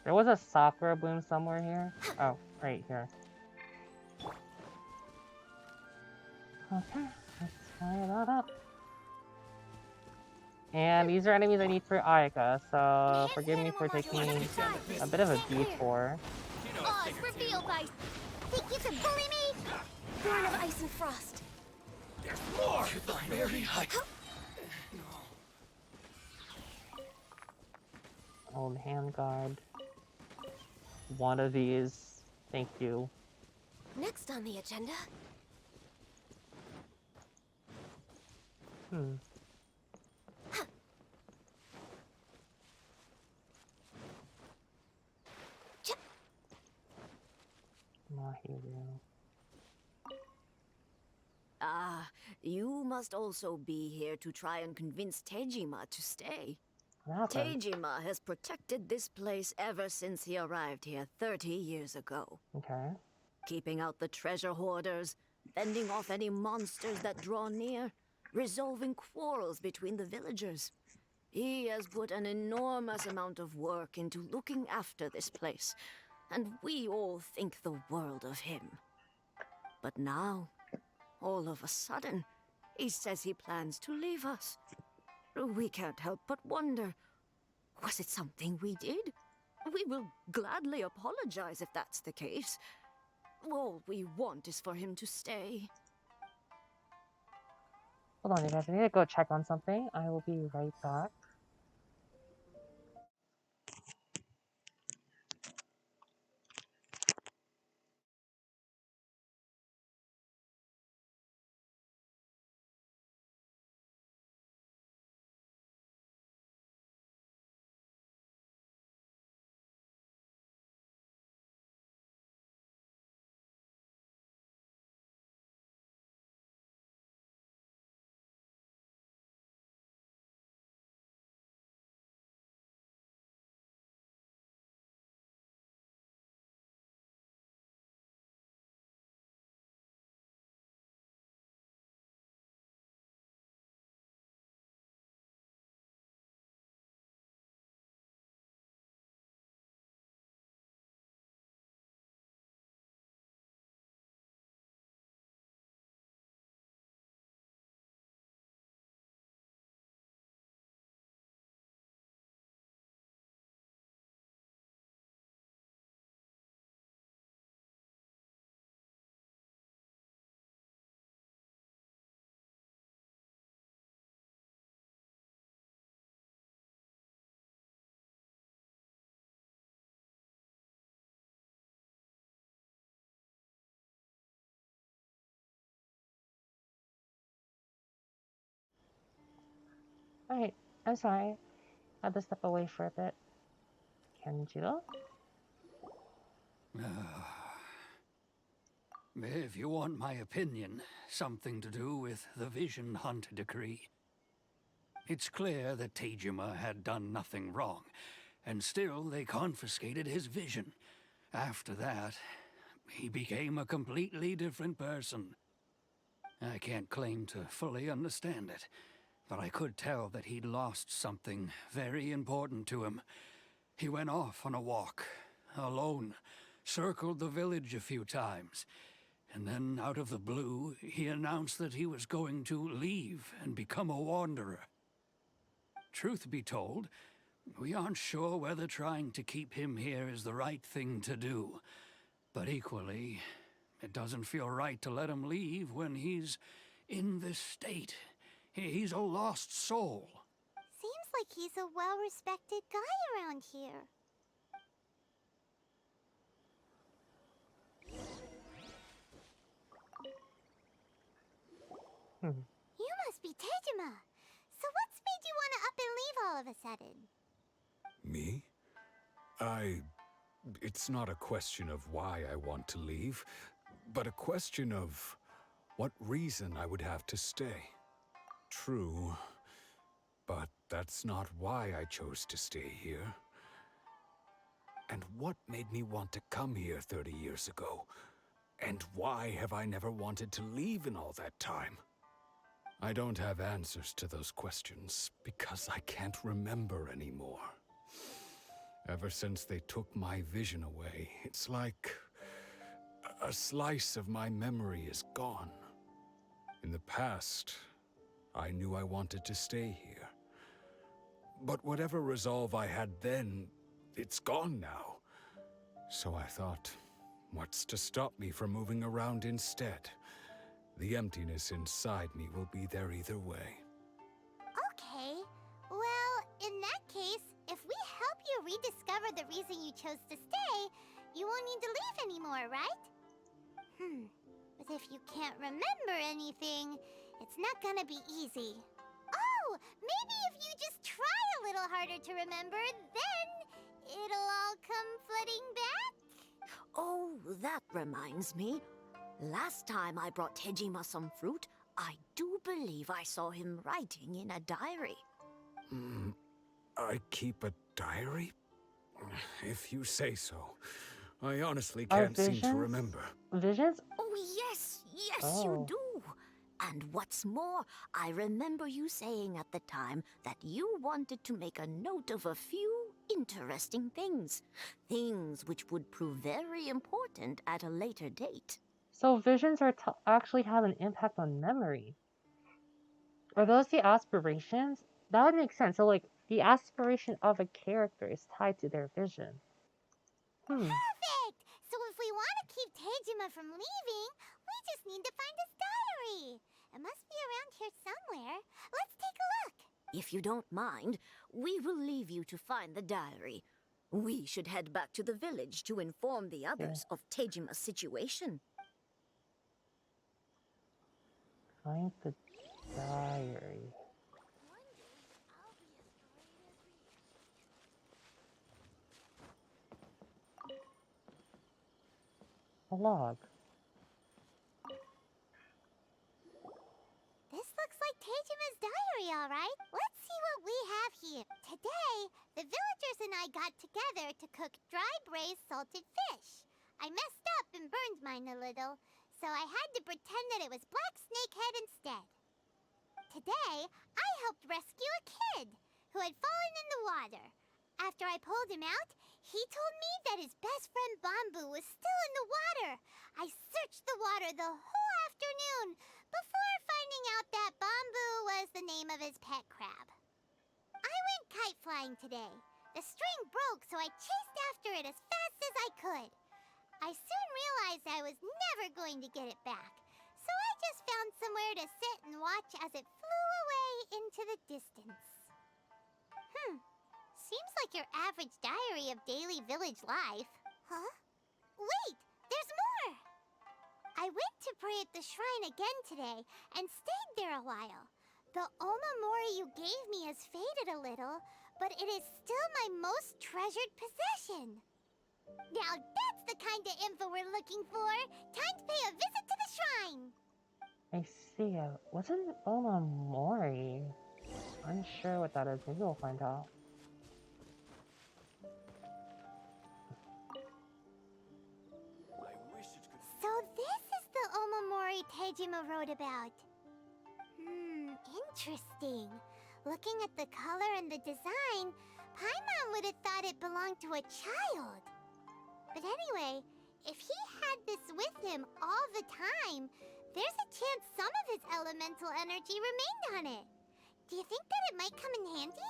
There was a sakura bloom somewhere here. Oh, right here. Okay, let's fire that up. And these are enemies I need for Ayaka, so forgive me for taking a bit of a detour. Oz, revealed by... Think you can bully me? Born of ice and frost. There's more to the very height. Old handguard. One of these. Thank you. Next on the agenda... Mahiru. Ah, you must also be here to try and convince Tejima to stay. What happened? Tejima has protected this place ever since he arrived here 30 years ago. Okay. Keeping out the treasure hoarders, fending off any monsters that draw near, resolving quarrels between the villagers. He has put an enormous amount of work into looking after this place, and we all think the world of him. But now, all of a sudden, he says he plans to leave us. We can't help but wonder, was it something we did? We will gladly apologize if that's the case. All we want is for him to stay. Hold on, you guys. I need to go check on something. I will be right back. Alright, I'm sorry. I had to step away for a bit. Kenjiro? If you want my opinion, something to do with the Vision Hunt decree. It's clear that Tejima had done nothing wrong, and still they confiscated his vision. After that, he became a completely different person. I can't claim to fully understand it, but I could tell that he'd lost something very important to him. He went off on a walk, alone, circled the village a few times, and then out of the blue, he announced that he was going to leave and become a wanderer. Truth be told, we aren't sure whether trying to keep him here is the right thing to do. But equally, it doesn't feel right to let him leave when he's in this state. He's a lost soul. Seems like he's a well-respected guy around here. You must be Tejima. So what's made you want to up and leave all of a sudden? Me? It's not a question of why I want to leave, but a question of what reason I would have to stay. True, but that's not why I chose to stay here. And what made me want to come here 30 years ago? And why have I never wanted to leave in all that time? I don't have answers to those questions because I can't remember anymore. Ever since they took my vision away, it's like a slice of my memory is gone. In the past, I knew I wanted to stay here. But whatever resolve I had then, it's gone now. So I thought, what's to stop me from moving around instead? The emptiness inside me will be there either way. Okay. Well, in that case, if we help you rediscover the reason you chose to stay, you won't need to leave anymore, right? But if you can't remember anything, it's not gonna be easy. Oh, maybe if you just try a little harder to remember, then it'll all come flooding back? Oh, that reminds me. Last time I brought Tejima some fruit, I do believe I saw him writing in a diary. I keep a diary? If you say so. I honestly Are can't seem to visions? remember. Visions? Oh, yes, Oh. you do. And what's more, I remember you saying at the time that you wanted to make a note of a few interesting things. Things which would prove very important at a later date. So visions are actually have an impact on memory. Are those the aspirations? That would make sense. So like the aspiration of a character is tied to their vision. Perfect! So if we want to keep Tejima from leaving, we just need to find his diary. It must be around here somewhere. Let's take a look. If you don't mind, we will leave you to find the diary. We should head back to the village to inform the others of Tejima's situation. Find the diary. A log. This looks like Tejima's diary, all right. Let's see what we have here. Today, the villagers and I got together to cook dry braised salted fish. I messed up and burned mine a little, so I had to pretend that it was black snakehead instead. Today, I helped rescue a kid who had fallen in the water. After I pulled him out, he told me that his best friend Bamboo was still in the water. I searched the water the whole afternoon before finding out that Bamboo was the name of his pet crab. I went kite flying today. The string broke, so I chased after it as fast as I could. I soon realized I was never going to get it back, so I just found somewhere to sit and watch as it flew away into the distance. Seems like your average diary of daily village life. Huh? Wait! There's more! I went to pray at the shrine again today and stayed there a while. The Omamori you gave me has faded a little, but it is still my most treasured possession. Now that's the kind of info we're looking for. Time to pay a visit to the shrine. I see. What's an Omamori? Unsure what that is. Maybe we'll find out. So this is the Omamori Tejima wrote about. Interesting. Looking at the color and the design, Paimon would have thought it belonged to a child. But anyway, if he had this with him all the time, there's a chance some of his elemental energy remained on it. Do you think that it might come in handy?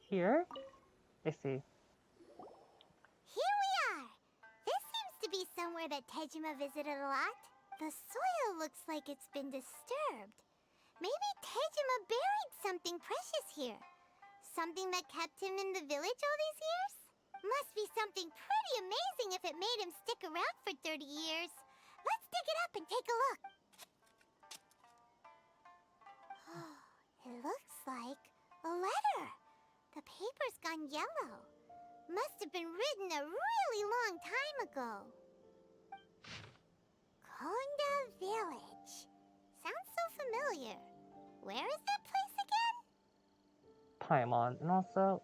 Here? I see. Here we are! This seems to be somewhere that Tejima visited a lot. The soil looks like it's been disturbed. Maybe Tejima buried something precious here. Something that kept him in the village all these years? Must be something pretty amazing if it made him stick around for 30 years. Let's dig it up and take a look. It looks like a letter. The paper's gone yellow. Must have been written a really long time ago. Konda Village. Sounds so familiar. Where is that place again? Paimon, and also,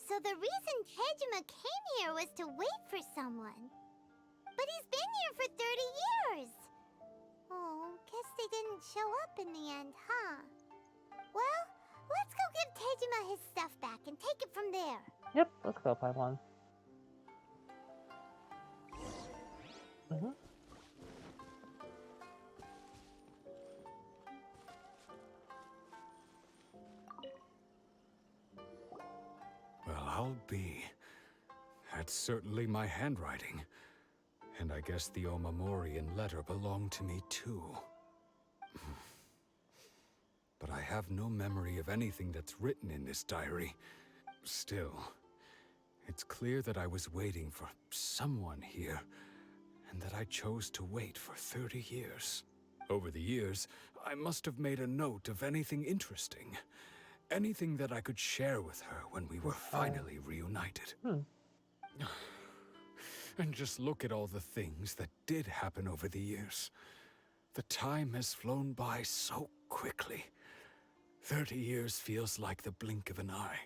So the reason Tejima came here was to wait for someone. But he's been here for 30 years. Oh, guess they didn't show up in the end, huh? Well, let's go give Tejima his stuff back and take it from there. Yep, let's go, Paimon. Well, I'll be. That's certainly my handwriting. And I guess the Omamorian letter belonged to me too. But I have no memory of anything that's written in this diary. Still, it's clear that I was waiting for someone here, and that I chose to wait for 30 years. Over the years, I must have made a note of anything interesting. Anything that I could share with her when we were finally reunited. And just look at all the things that did happen over the years. The time has flown by so quickly. 30 years feels like the blink of an eye.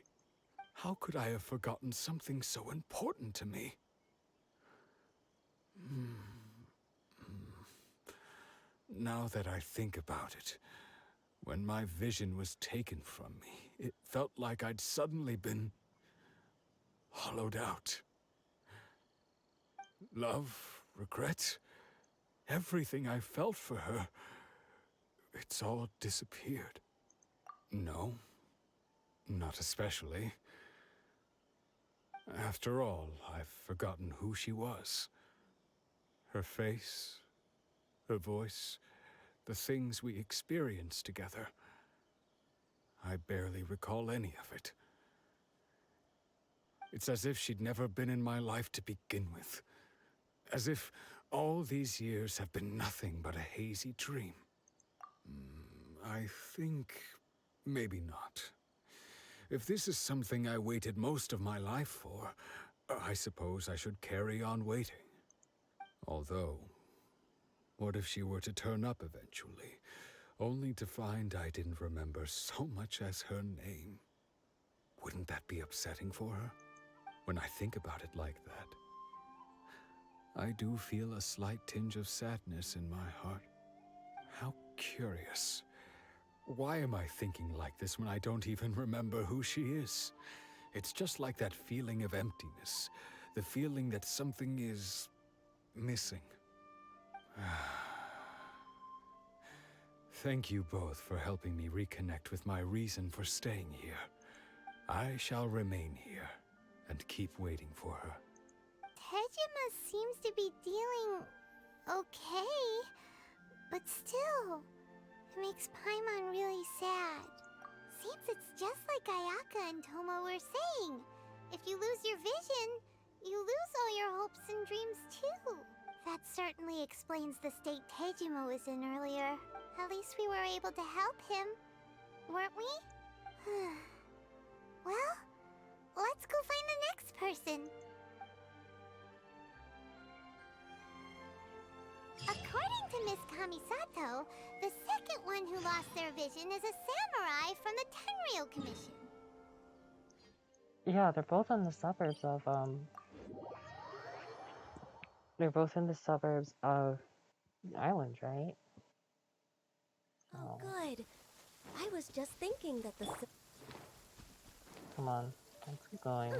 How could I have forgotten something so important to me? Now that I think about it, when my vision was taken from me, it felt like I'd suddenly been hollowed out. Love, regret, everything I felt for her, it's all disappeared. No, not especially. After all, I've forgotten who she was. Her face, her voice, the things we experienced together. I barely recall any of it. It's as if she'd never been in my life to begin with. As if all these years have been nothing but a hazy dream. I think maybe not. If this is something I waited most of my life for, I suppose I should carry on waiting. Although, what if she were to turn up eventually, only to find I didn't remember so much as her name? Wouldn't that be upsetting for her? When I think about it like that, I do feel a slight tinge of sadness in my heart. How curious. Why am I thinking like this when I don't even remember who she is? It's just like that feeling of emptiness, the feeling that something is missing. Thank you both for helping me reconnect with my reason for staying here. I shall remain here and keep waiting for her. Tejima seems to be dealing okay, but still, it makes Paimon really sad. Seems it's just like Ayaka and Toma were saying. If you lose your vision, you lose all your hopes and dreams too. That certainly explains the state Tejima was in earlier. At least we were able to help him, weren't we? Well, let's go find the next person. According to Miss Kamisato, the second one who lost their vision is a samurai from the Tenryou Commission. Yeah, they're both in the suburbs of, they're both in the suburbs of the island, right? Oh, good. I was just thinking that the... Come on, let's keep going.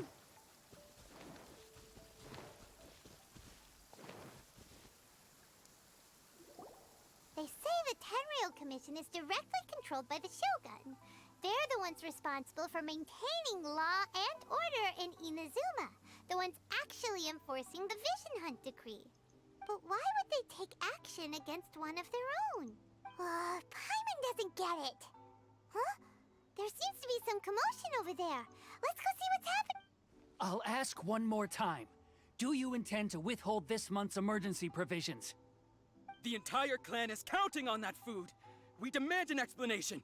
They say the Tenryou Commission is directly controlled by the Shogun. They're the ones responsible for maintaining law and order in Inazuma. The ones actually actually enforcing the Vision Hunt decree. But why would they take action against one of their own? Paimon doesn't get it. Huh? There seems to be some commotion over there. Let's go see what's happening. I'll ask one more time. Do you intend to withhold this month's emergency provisions? The entire clan is counting on that food. We demand an explanation.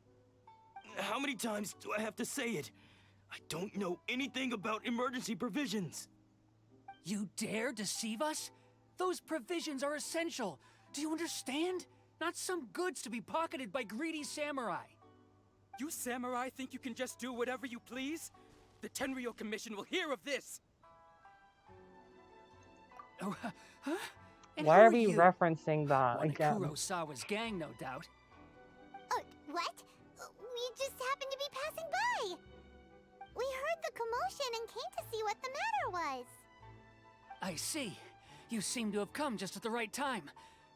How many times do I have to say it? I don't know anything about emergency provisions. You dare deceive us? Those provisions are essential. Do you understand? Not some goods to be pocketed by greedy samurai. You samurai think you can just do whatever you please? The Tenryou Commission will hear of this! Oh, huh? And Why who are we you? referencing that One of again? Kurosawa's gang, no doubt. What? We just happened to be passing by. We heard the commotion and came to see what the matter was. I see. You seem to have come just at the right time.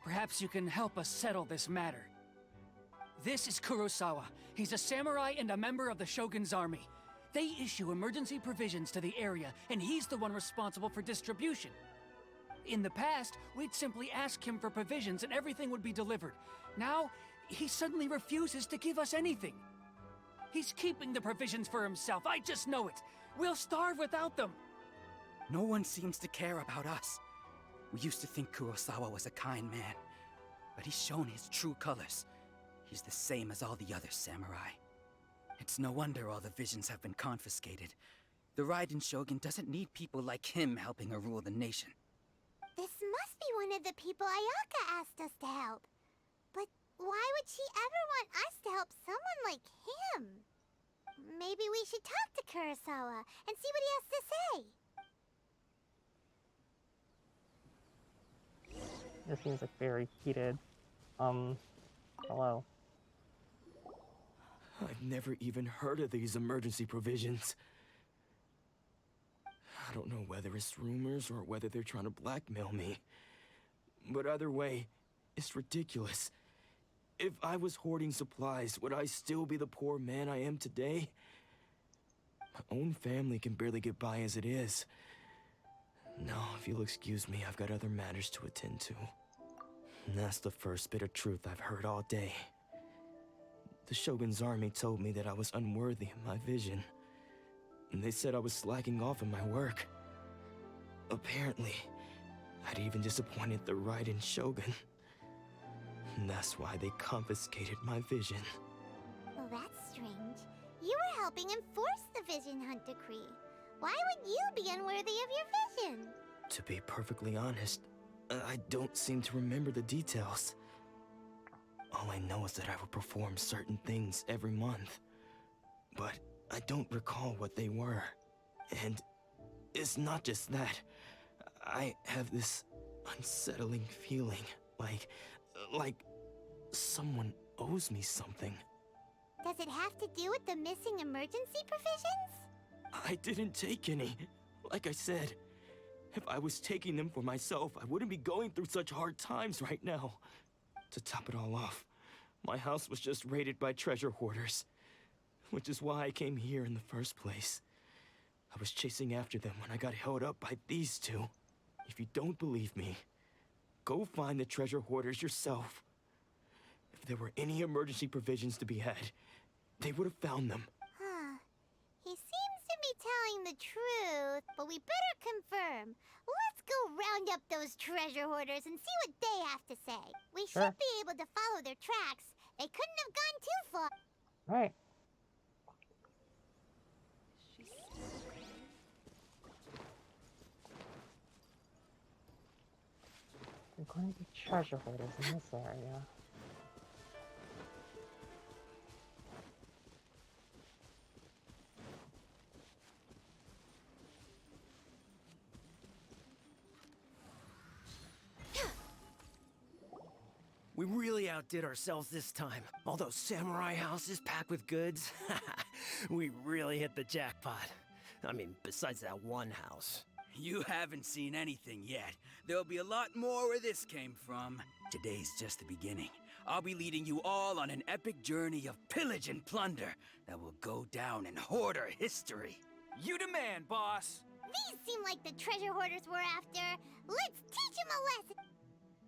Perhaps you can help us settle this matter. This is Kurosawa. He's a samurai and a member of the Shogun's army. They issue emergency provisions to the area, and he's the one responsible for distribution. In the past, we'd simply ask him for provisions and everything would be delivered. Now, he suddenly refuses to give us anything. He's keeping the provisions for himself, I just know it. We'll starve without them. No one seems to care about us. We used to think Kurosawa was a kind man, but he's shown his true colors. He's the same as all the other samurai. It's no wonder all the visions have been confiscated. The Raiden Shogun doesn't need people like him helping her rule the nation. This must be one of the people Ayaka asked us to help. But why would she ever want us to help someone like him? Maybe we should talk to Kurosawa and see what he has to say. This seems like very heated. Hello. I've never even heard of these emergency provisions. I don't know whether it's rumors or whether they're trying to blackmail me. But either way, it's ridiculous. If I was hoarding supplies, would I still be the poor man I am today? My own family can barely get by as it is. No, if you'll excuse me, I've got other matters to attend to. And that's the first bit of truth I've heard all day. The Shogun's army told me that I was unworthy of my vision. And they said I was slacking off in my work. Apparently, I'd even disappointed the Raiden Shogun. And that's why they confiscated my vision. Well, that's strange. You were helping enforce the Vision Hunt decree. Why would you be unworthy of your vision? To be perfectly honest, I don't seem to remember the details. All I know is that I would perform certain things every month. But I don't recall what they were. And it's not just that. I have this unsettling feeling, like someone owes me something. Does it have to do with the missing emergency provisions? I didn't take any. Like I said, if I was taking them for myself, I wouldn't be going through such hard times right now. To top it all off, my house was just raided by treasure hoarders, which is why I came here in the first place. I was chasing after them when I got held up by these two. If you don't believe me, go find the treasure hoarders yourself. If there were any emergency provisions to be had, they would have found them. He seems to be telling the truth, but we better confirm. Let's go round up those treasure hoarders and see what they have to say. We should be able to follow their tracks. They couldn't have gone too far. Right. There's going to be treasure hoarders in this area. We really outdid ourselves this time. All those samurai houses packed with goods. We really hit the jackpot. I mean, besides that one house. You haven't seen anything yet. There'll be a lot more where this came from. Today's just the beginning. I'll be leading you all on an epic journey of pillage and plunder that will go down in hoarder history. You demand, boss. These seem like the treasure hoarders we're after. Let's teach them a lesson.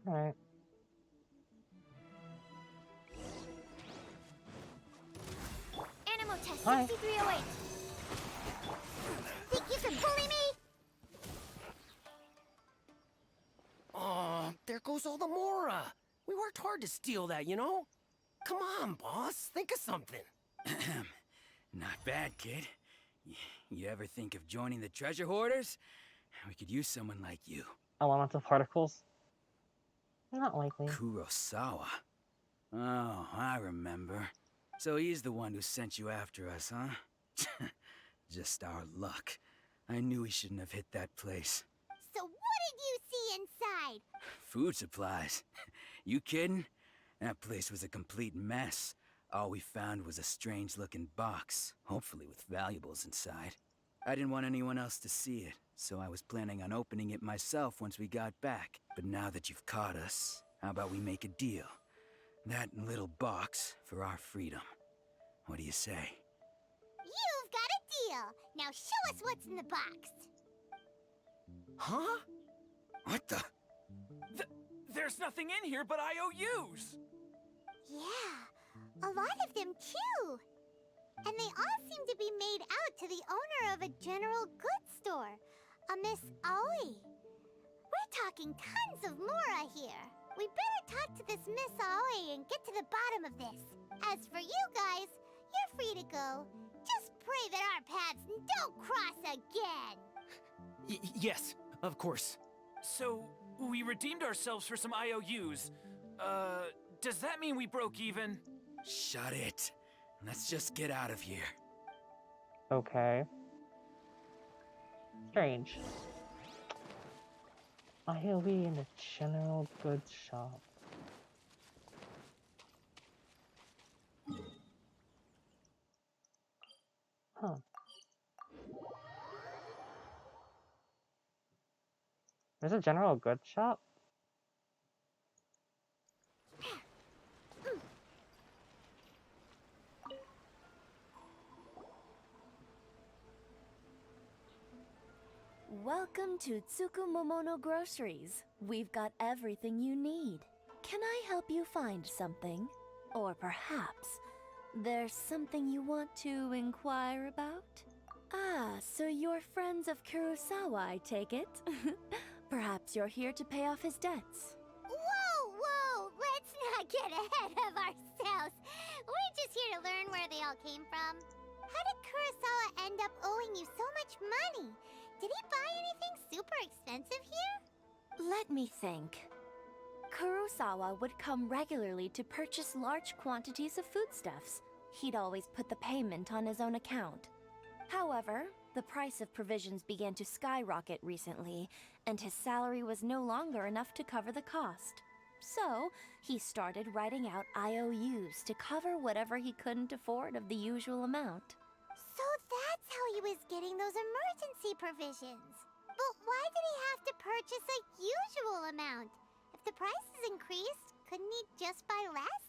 Alright. Animal test Hi. 6308. Think you can bully me? Oh, there goes all the Mora. We worked hard to steal that, you know? Come on, boss. Think of something. Not bad, kid. You ever think of joining the treasure hoarders? We could use someone like you. Elemental particles? Not likely. Kurosawa. Oh, I remember. So he's the one who sent you after us, huh? Just our luck. I knew we shouldn't have hit that place. So what did you see inside? Food supplies. You kidding? That place was a complete mess. All we found was a strange-looking box, hopefully with valuables inside. I didn't want anyone else to see it, so I was planning on opening it myself once we got back. But now that you've caught us, how about we make a deal? That little box for our freedom. What do you say? You've got a deal. Now show us what's in the box. Huh? What the? There's nothing in here but IOUs! Yeah, a lot of them too. And they all seem to be made out to the owner of a general goods store, a Miss Aoi. We're talking tons of Mora here. We better talk to this Miss Aoi and get to the bottom of this. As for you guys, you're free to go. Just pray that our paths don't cross again. Yes, of course. So, we redeemed ourselves for some IOUs. Does that mean we broke even? Shut it. Let's just get out of here. Okay. Strange. I'll be in the general goods shop. Huh. There's a general goods shop? Welcome to Tsukumomono Groceries. We've got everything you need. Can I help you find something? Or perhaps there's something you want to inquire about? Ah, so you're friends of Kurosawa, I take it? Perhaps you're here to pay off his debts. Whoa! Let's not get ahead of ourselves. We're just here to learn where they all came from. How did Kurosawa end up owing you so much money? Did he buy anything super expensive here? Let me think. Kurosawa would come regularly to purchase large quantities of foodstuffs. He'd always put the payment on his own account. However, the price of provisions began to skyrocket recently, and his salary was no longer enough to cover the cost. So, he started writing out IOUs to cover whatever he couldn't afford of the usual amount. So that's how he was getting those emergency provisions. But why did he have to purchase a usual amount? If the prices increased, couldn't he just buy less?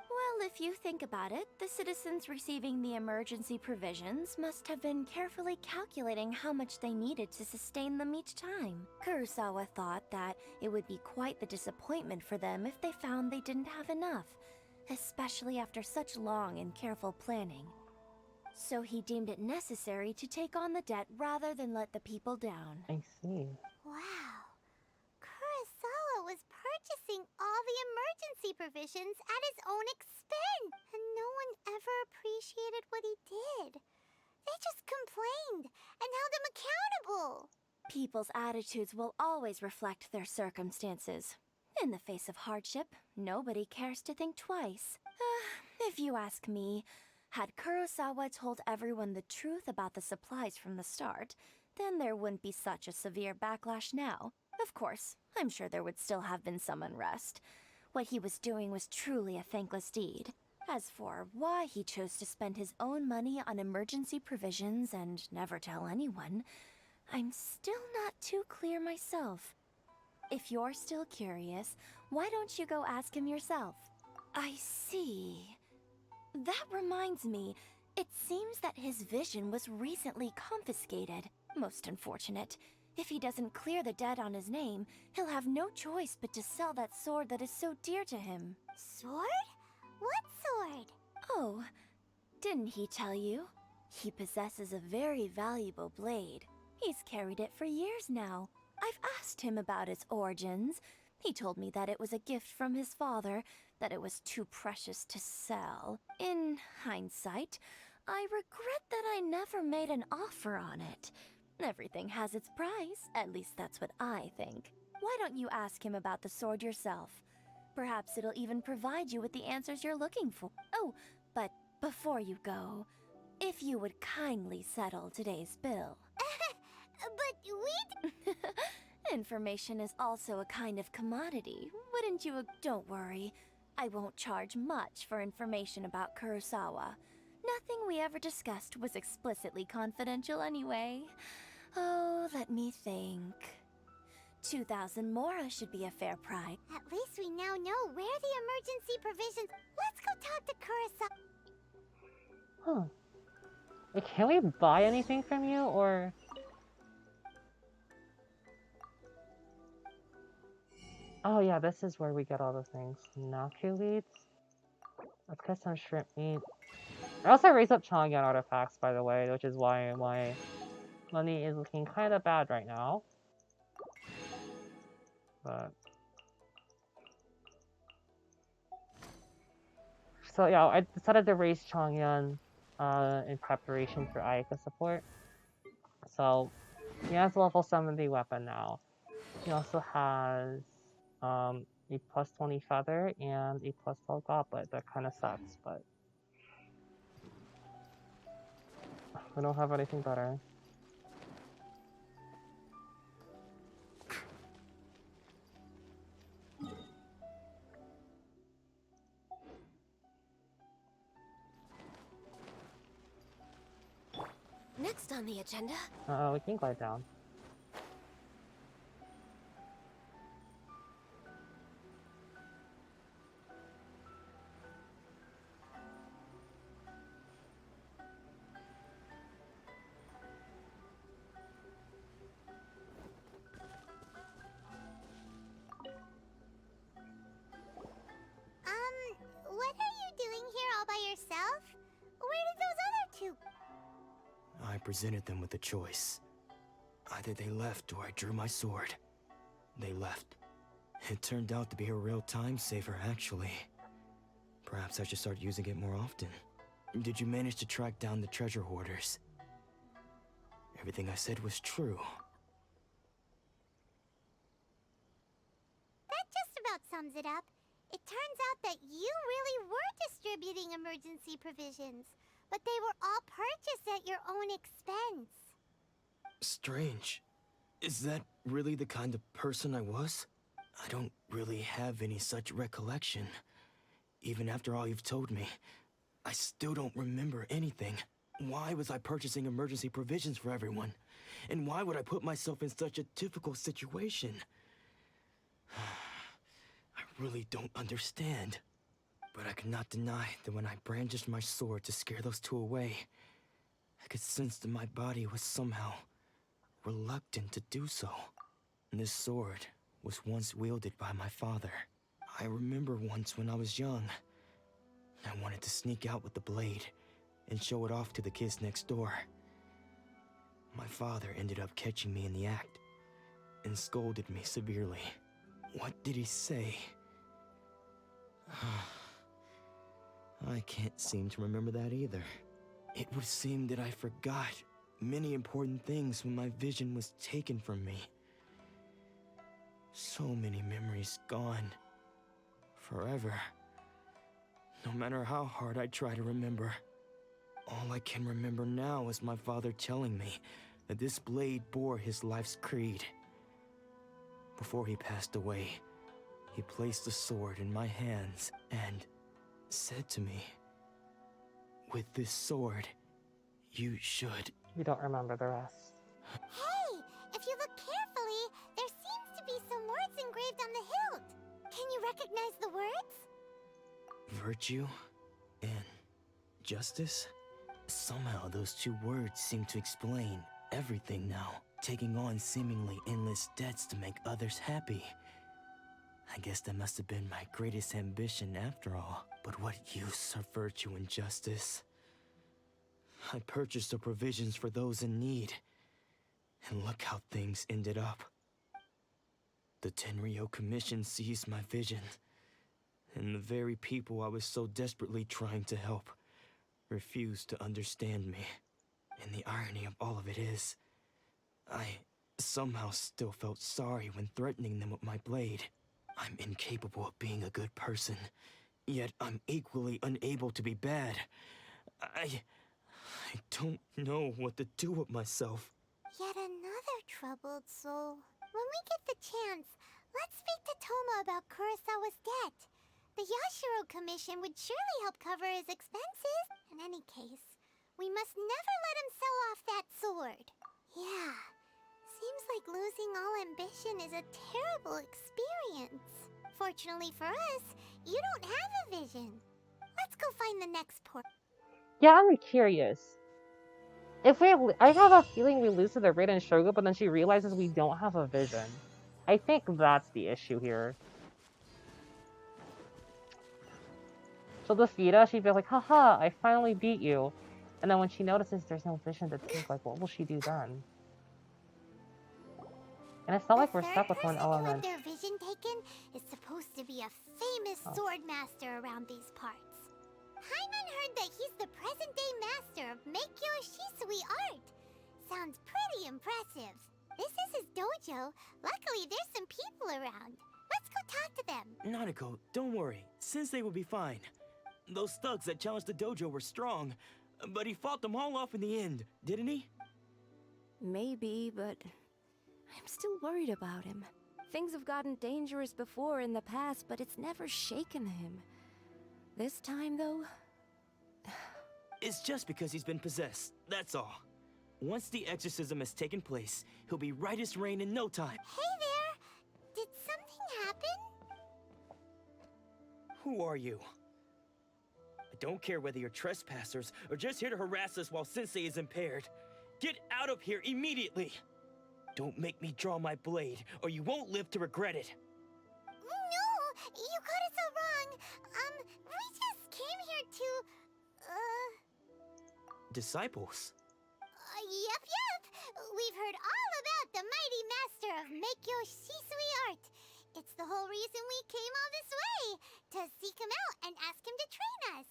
Well, if you think about it, the citizens receiving the emergency provisions must have been carefully calculating how much they needed to sustain them each time. Kurosawa thought that it would be quite the disappointment for them if they found they didn't have enough, especially after such long and careful planning. So he deemed it necessary to take on the debt rather than let the people down. I see. Wow. Kurosawa was purchasing all the emergency provisions at his own expense, and no one ever appreciated what he did. They just complained and held him accountable. People's attitudes will always reflect their circumstances. In the face of hardship, nobody cares to think twice. If you ask me, had Kurosawa told everyone the truth about the supplies from the start, then there wouldn't be such a severe backlash now. Of course, I'm sure there would still have been some unrest. What he was doing was truly a thankless deed. As for why he chose to spend his own money on emergency provisions and never tell anyone, I'm still not too clear myself. If you're still curious, why don't you go ask him yourself? I see. That reminds me, it seems that his vision was recently confiscated. Most unfortunate. If he doesn't clear the debt on his name, he'll have no choice but to sell that sword that is so dear to him. Sword? What sword? Oh, didn't he tell you? He possesses a very valuable blade. He's carried it for years now. I've asked him about its origins. He told me that it was a gift from his father, that it was too precious to sell. In hindsight, I regret that I never made an offer on it. Everything has its price, at least that's what I think. Why don't you ask him about the sword yourself? Perhaps it'll even provide you with the answers you're looking for. Oh, but before you go, if you would kindly settle today's bill. But we... Information is also a kind of commodity, wouldn't you? Don't worry. I won't charge much for information about Kurosawa. Nothing we ever discussed was explicitly confidential anyway. Oh, let me think. 2,000 mora should be a fair price. At least we now know where the emergency provisions... Let's go talk to Kurosawa. Huh. Like, can we buy anything from you, or... Oh yeah, this is where we get all the things. Inoculate. Let's get some shrimp meat. I also raised up Chang'an artifacts, by the way, which is why my money is looking kind of bad right now. But... So yeah, I decided to raise Chang'an in preparation for Ayaka support. So he has a level 70 weapon now. He also has a plus 20 feather and a plus 12 goblet. That kind of sucks, but we don't have anything better. Next on the agenda. We can glide down. What are you doing here all by yourself? Where did those other two... I presented them with a choice. Either they left or I drew my sword. They left. It turned out to be a real time saver, actually. Perhaps I should start using it more often. Did you manage to track down the treasure hoarders? Everything I said was true. That just about sums it up. It turns out that you really were distributing emergency provisions, but they were all purchased at your own expense. Strange. Is that really the kind of person I was? I don't really have any such recollection. Even after all you've told me, I still don't remember anything. Why was I purchasing emergency provisions for everyone? And why would I put myself in such a difficult situation? I really don't understand. But I cannot deny that when I brandished my sword to scare those two away, I could sense that my body was somehow reluctant to do so. This sword was once wielded by my father. I remember once when I was young, I wanted to sneak out with the blade and show it off to the kids next door. My father ended up catching me in the act and scolded me severely. What did he say? I can't seem to remember that either. It would seem that I forgot many important things when my vision was taken from me. So many memories gone. Forever. No matter how hard I try to remember. All I can remember now is my father telling me that this blade bore his life's creed. Before he passed away, he placed the sword in my hands and said to me, "With this sword, you should..." You don't remember the rest. Hey! If you look carefully, there seems to be some words engraved on the hilt. Can you recognize the words? Virtue and justice? Somehow those two words seem to explain everything now, taking on seemingly endless debts to make others happy. I guess that must have been my greatest ambition after all. But what use of virtue and justice? I purchased the provisions for those in need, and look how things ended up. The Tenryo Commission seized my vision, and the very people I was so desperately trying to help refused to understand me. And the irony of all of it is, I somehow still felt sorry when threatening them with my blade. I'm incapable of being a good person, yet I'm equally unable to be bad. I don't know what to do with myself. Yet another troubled soul. When we get the chance, let's speak to Toma about Kurosawa's debt. The Yashiro Commission would surely help cover his expenses. In any case, we must never let him sell off that sword. Yeah, seems like losing all ambition is a terrible experience. Fortunately for us, you don't have a vision. Let's go find the next port. Yeah, I'm curious. I have a feeling we lose to the Raiden Shogun, but then she realizes we don't have a vision. I think that's the issue here. She'll defeat us, she'd be like, haha, I finally beat you. And then when she notices there's no vision to take, like, what will she do then? And it's not like we're stuck with one element. The third person to have their vision taken is supposed to be a famous sword master around these parts. Hylan heard that he's the present-day master of Meikyo Shisui art. Sounds pretty impressive. This is his dojo. Luckily, there's some people around. Let's go talk to them. Nanako, don't worry. Sensei will be fine. Those thugs that challenged the dojo were strong, but he fought them all off in the end, didn't he? Maybe, but I'm still worried about him. Things have gotten dangerous before in the past, but it's never shaken him. This time, though... It's just because he's been possessed, that's all. Once the exorcism has taken place, he'll be right as rain in no time. Hey there! Did something happen? Who are you? I don't care whether you're trespassers or just here to harass us while Sensei is impaired. Get out of here immediately! Don't make me draw my blade, or you won't live to regret it. No! You got it so wrong! We just came here to... Disciples? Yep. We've heard all about the mighty master of Meikyo Shisui art. It's the whole reason we came all this way, to seek him out and ask him to train us.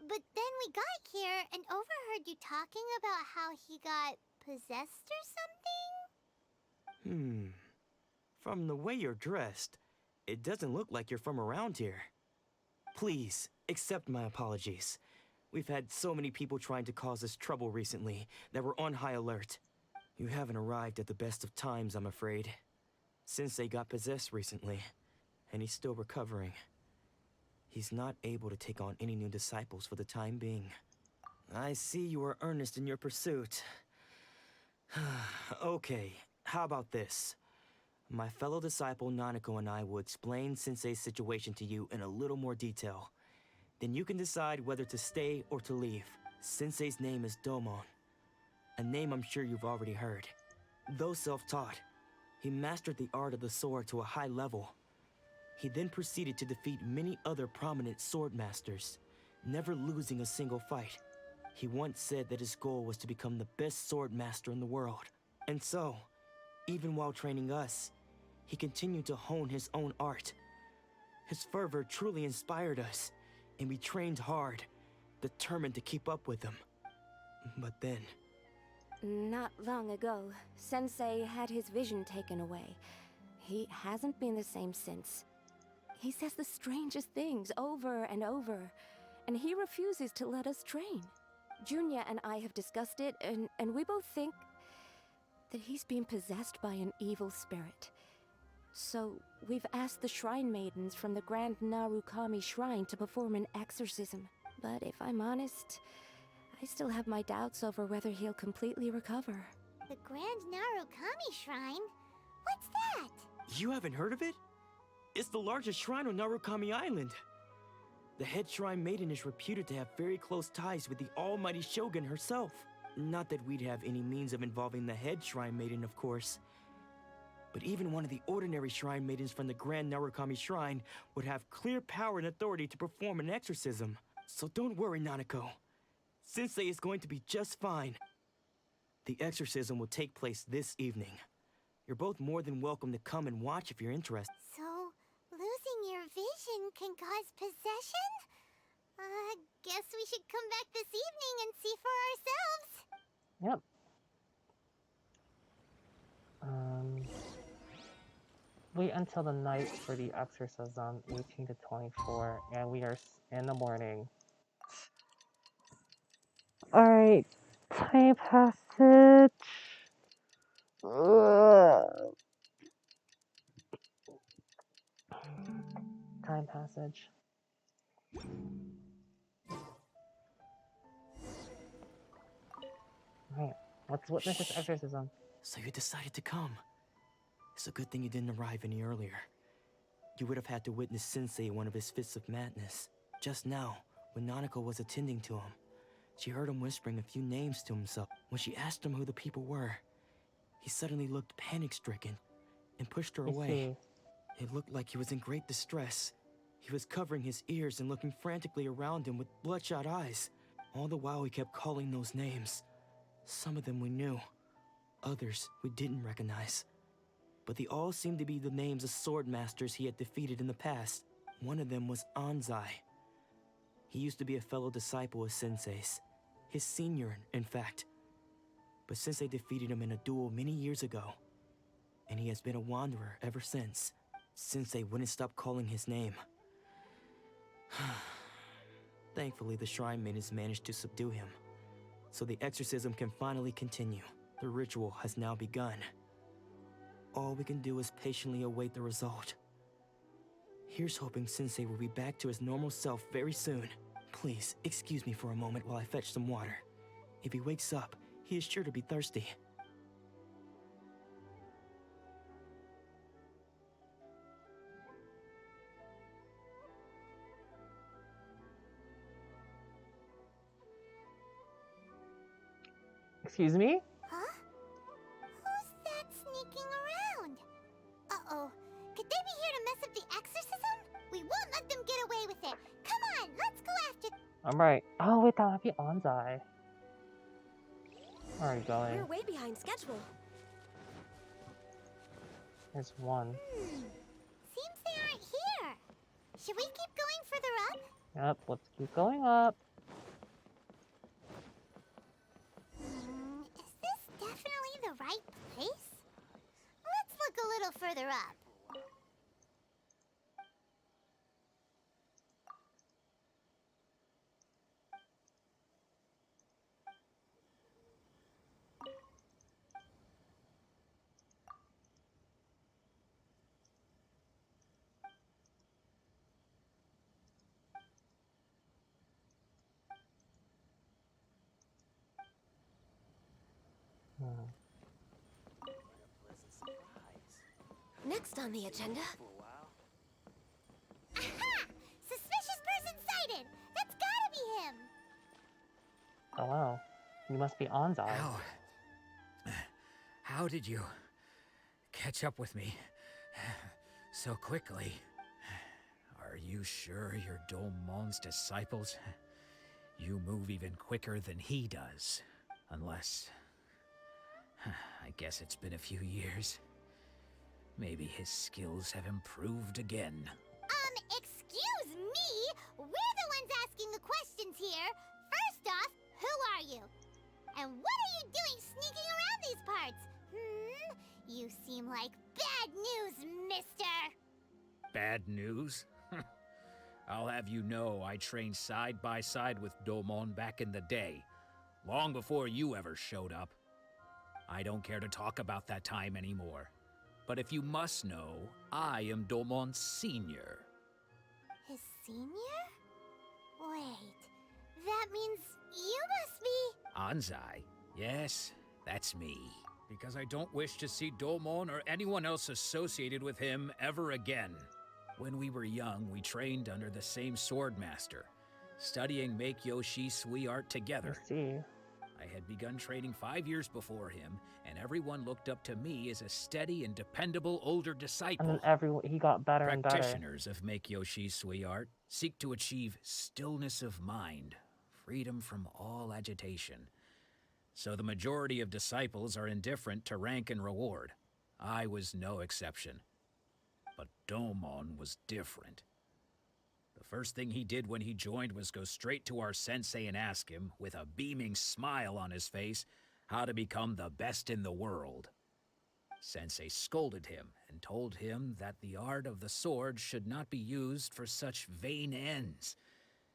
But then we got here and overheard you talking about how he got possessed or something? From the way you're dressed, it doesn't look like you're from around here. Please, accept my apologies. We've had so many people trying to cause us trouble recently that we're on high alert. You haven't arrived at the best of times, I'm afraid. Sensei got possessed recently, and he's still recovering. He's not able to take on any new disciples for the time being. I see you are earnest in your pursuit. Okay, how about this? My fellow disciple Nanako and I will explain Sensei's situation to you in a little more detail. Then you can decide whether to stay or to leave. Sensei's name is Domon, a name I'm sure you've already heard. Though self-taught, he mastered the art of the sword to a high level. He then proceeded to defeat many other prominent sword masters, never losing a single fight. He once said that his goal was to become the best sword master in the world. And so, even while training us, he continued to hone his own art. His fervor truly inspired us, and we trained hard, determined to keep up with him. But then... Not long ago, Sensei had his vision taken away. He hasn't been the same since. He says the strangest things over and over, and he refuses to let us train. Junya and I have discussed it, and we both think that he's being possessed by an evil spirit. So, we've asked the shrine maidens from the Grand Narukami Shrine to perform an exorcism. But if I'm honest, I still have my doubts over whether he'll completely recover. The Grand Narukami Shrine? What's that? You haven't heard of it? It's the largest shrine on Narukami Island. The head shrine maiden is reputed to have very close ties with the almighty Shogun herself. Not that we'd have any means of involving the head Shrine Maiden, of course. But even one of the ordinary Shrine Maidens from the Grand Narukami Shrine would have clear power and authority to perform an exorcism. So don't worry, Nanako. Sensei is going to be just fine. The exorcism will take place this evening. You're both more than welcome to come and watch if you're interested. So, losing your vision can cause possession? Guess we should come back this evening and see for ourselves. Yep. Wait until the night for the exorcism, 18 to 24, and we are in the morning. Alright, time passage. Ugh. Time passage. Alright, let's witness this exorcism. So you decided to come. It's a good thing you didn't arrive any earlier. You would have had to witness Sensei one of his fits of madness. Just now, when Nanako was attending to him, she heard him whispering a few names to himself. When she asked him who the people were, he suddenly looked panic-stricken and pushed her away. It looked like he was in great distress. He was covering his ears and looking frantically around him with bloodshot eyes. All the while he kept calling those names. Some of them we knew, others we didn't recognize. But they all seemed to be the names of sword masters he had defeated in the past. One of them was Anzai. He used to be a fellow disciple of Sensei's. His senior, in fact. But Sensei defeated him in a duel many years ago. And he has been a wanderer ever since. Sensei wouldn't stop calling his name. Thankfully, the Shrine Maidens managed to subdue him. So the exorcism can finally continue. The ritual has now begun. All we can do is patiently await the result. Here's hoping Sensei will be back to his normal self very soon. Please, excuse me for a moment while I fetch some water. If he wakes up, he is sure to be thirsty. Excuse me? Huh? Who's that sneaking around? Uh-oh. Could they be here to mess up the exorcism? We won't let them get away with it. Come on, let's go after... I'm right. Oh, wait, that might be Anzai. Where are you going? We're way behind schedule. There's one. Seems they aren't here. Should we keep going further up? Yep, let's keep going up. Is this definitely the right place? Let's look a little further up. Next on the agenda. Aha! Suspicious person sighted! That's gotta be him! Oh wow. You must be Anzai. How did you catch up with me so quickly? Are you sure you're Domon's disciples? You move even quicker than he does. Unless... I guess it's been a few years. Maybe his skills have improved again. Excuse me? We're the ones asking the questions here. First off, who are you? And what are you doing sneaking around these parts? You seem like bad news, mister! Bad news? I'll have you know I trained side by side with Domon back in the day, long before you ever showed up. I don't care to talk about that time anymore. But if you must know, I am Domon's senior. His senior? Wait, that means you must be... Anzai? Yes, that's me. Because I don't wish to see Domon or anyone else associated with him ever again. When we were young, we trained under the same sword master, studying Make-Yoshi Sui art together. I see. I had begun training 5 years before him, and everyone looked up to me as a steady and dependable older disciple. And then he got better and better. Practitioners of Meikyo Shisui art seek to achieve stillness of mind, freedom from all agitation. So the majority of disciples are indifferent to rank and reward. I was no exception. But Domon was different. The first thing he did when he joined was go straight to our sensei and ask him, with a beaming smile on his face, how to become the best in the world. Sensei scolded him and told him that the art of the sword should not be used for such vain ends.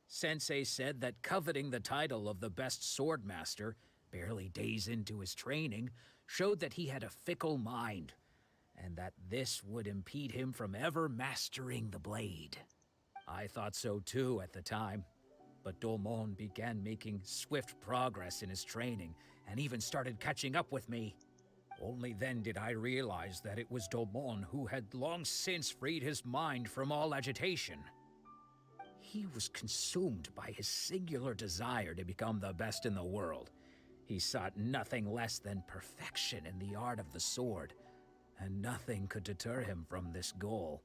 Sensei said that coveting the title of the best swordmaster, barely days into his training, showed that he had a fickle mind, and that this would impede him from ever mastering the blade. I thought so too at the time, but Domon began making swift progress in his training and even started catching up with me. Only then did I realize that it was Domon who had long since freed his mind from all agitation. He was consumed by his singular desire to become the best in the world. He sought nothing less than perfection in the art of the sword, and nothing could deter him from this goal,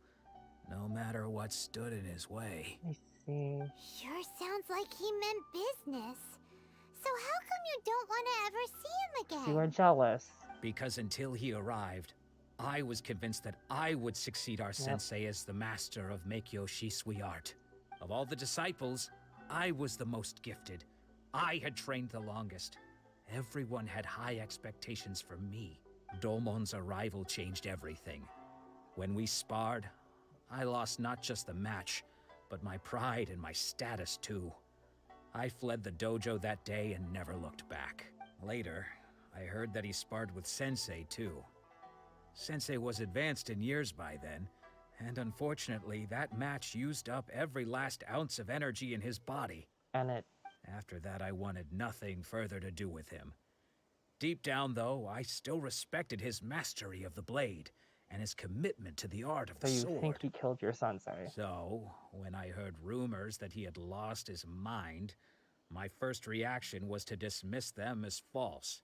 no matter what stood in his way. I see. Sure sounds like he meant business. So how come you don't want to ever see him again? You are jealous. Because until he arrived, I was convinced that I would succeed our sensei as the master of Meikyo Shisui art. Of all the disciples, I was the most gifted. I had trained the longest. Everyone had high expectations for me. Domon's arrival changed everything. When we sparred, I lost not just the match, but my pride and my status too. I fled the dojo that day and never looked back. Later, I heard that he sparred with Sensei too. Sensei was advanced in years by then, and unfortunately that match used up every last ounce of energy in his body. After that, I wanted nothing further to do with him. Deep down, though, I still respected his mastery of the blade and his commitment to the art of the sword. So you think he killed your sensei? So, when I heard rumors that he had lost his mind, my first reaction was to dismiss them as false.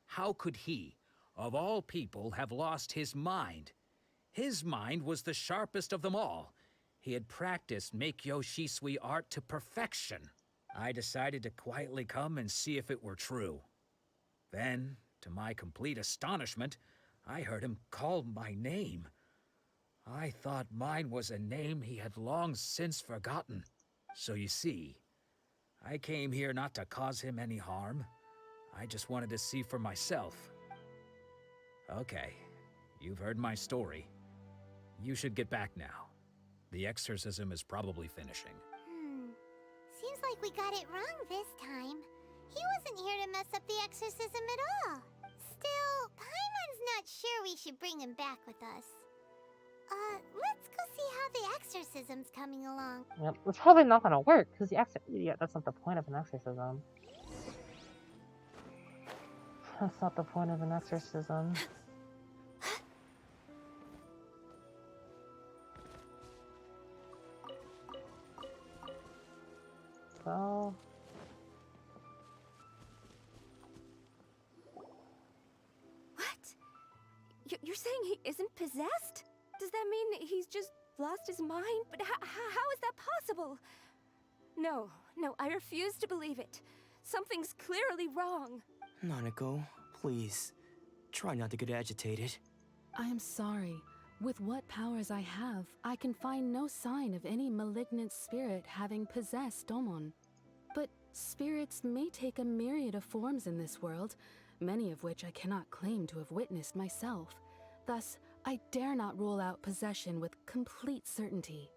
How could he, of all people, have lost his mind? His mind was the sharpest of them all. He had practiced Meikyo Shisui art to perfection. I decided to quietly come and see if it were true. Then, to my complete astonishment, I heard him call my name. I thought mine was a name he had long since forgotten. So you see, I came here not to cause him any harm. I just wanted to see for myself. Okay, you've heard my story. You should get back now. The exorcism is probably finishing. Seems like we got it wrong this time. He wasn't here to mess up the exorcism at all. Still, Paimon's not sure we should bring him back with us. Let's go see how the exorcism's coming along. Yep, it's probably not gonna work, because that's not the point of an exorcism. That's not the point of an exorcism. So... What? You're saying he isn't possessed? Does that mean he's just lost his mind? But how is that possible? No, I refuse to believe it. Something's clearly wrong. Nanako, please, try not to get agitated. I am sorry. With what powers I have, I can find no sign of any malignant spirit having possessed Domon. But spirits may take a myriad of forms in this world, many of which I cannot claim to have witnessed myself. Thus, I dare not rule out possession with complete certainty.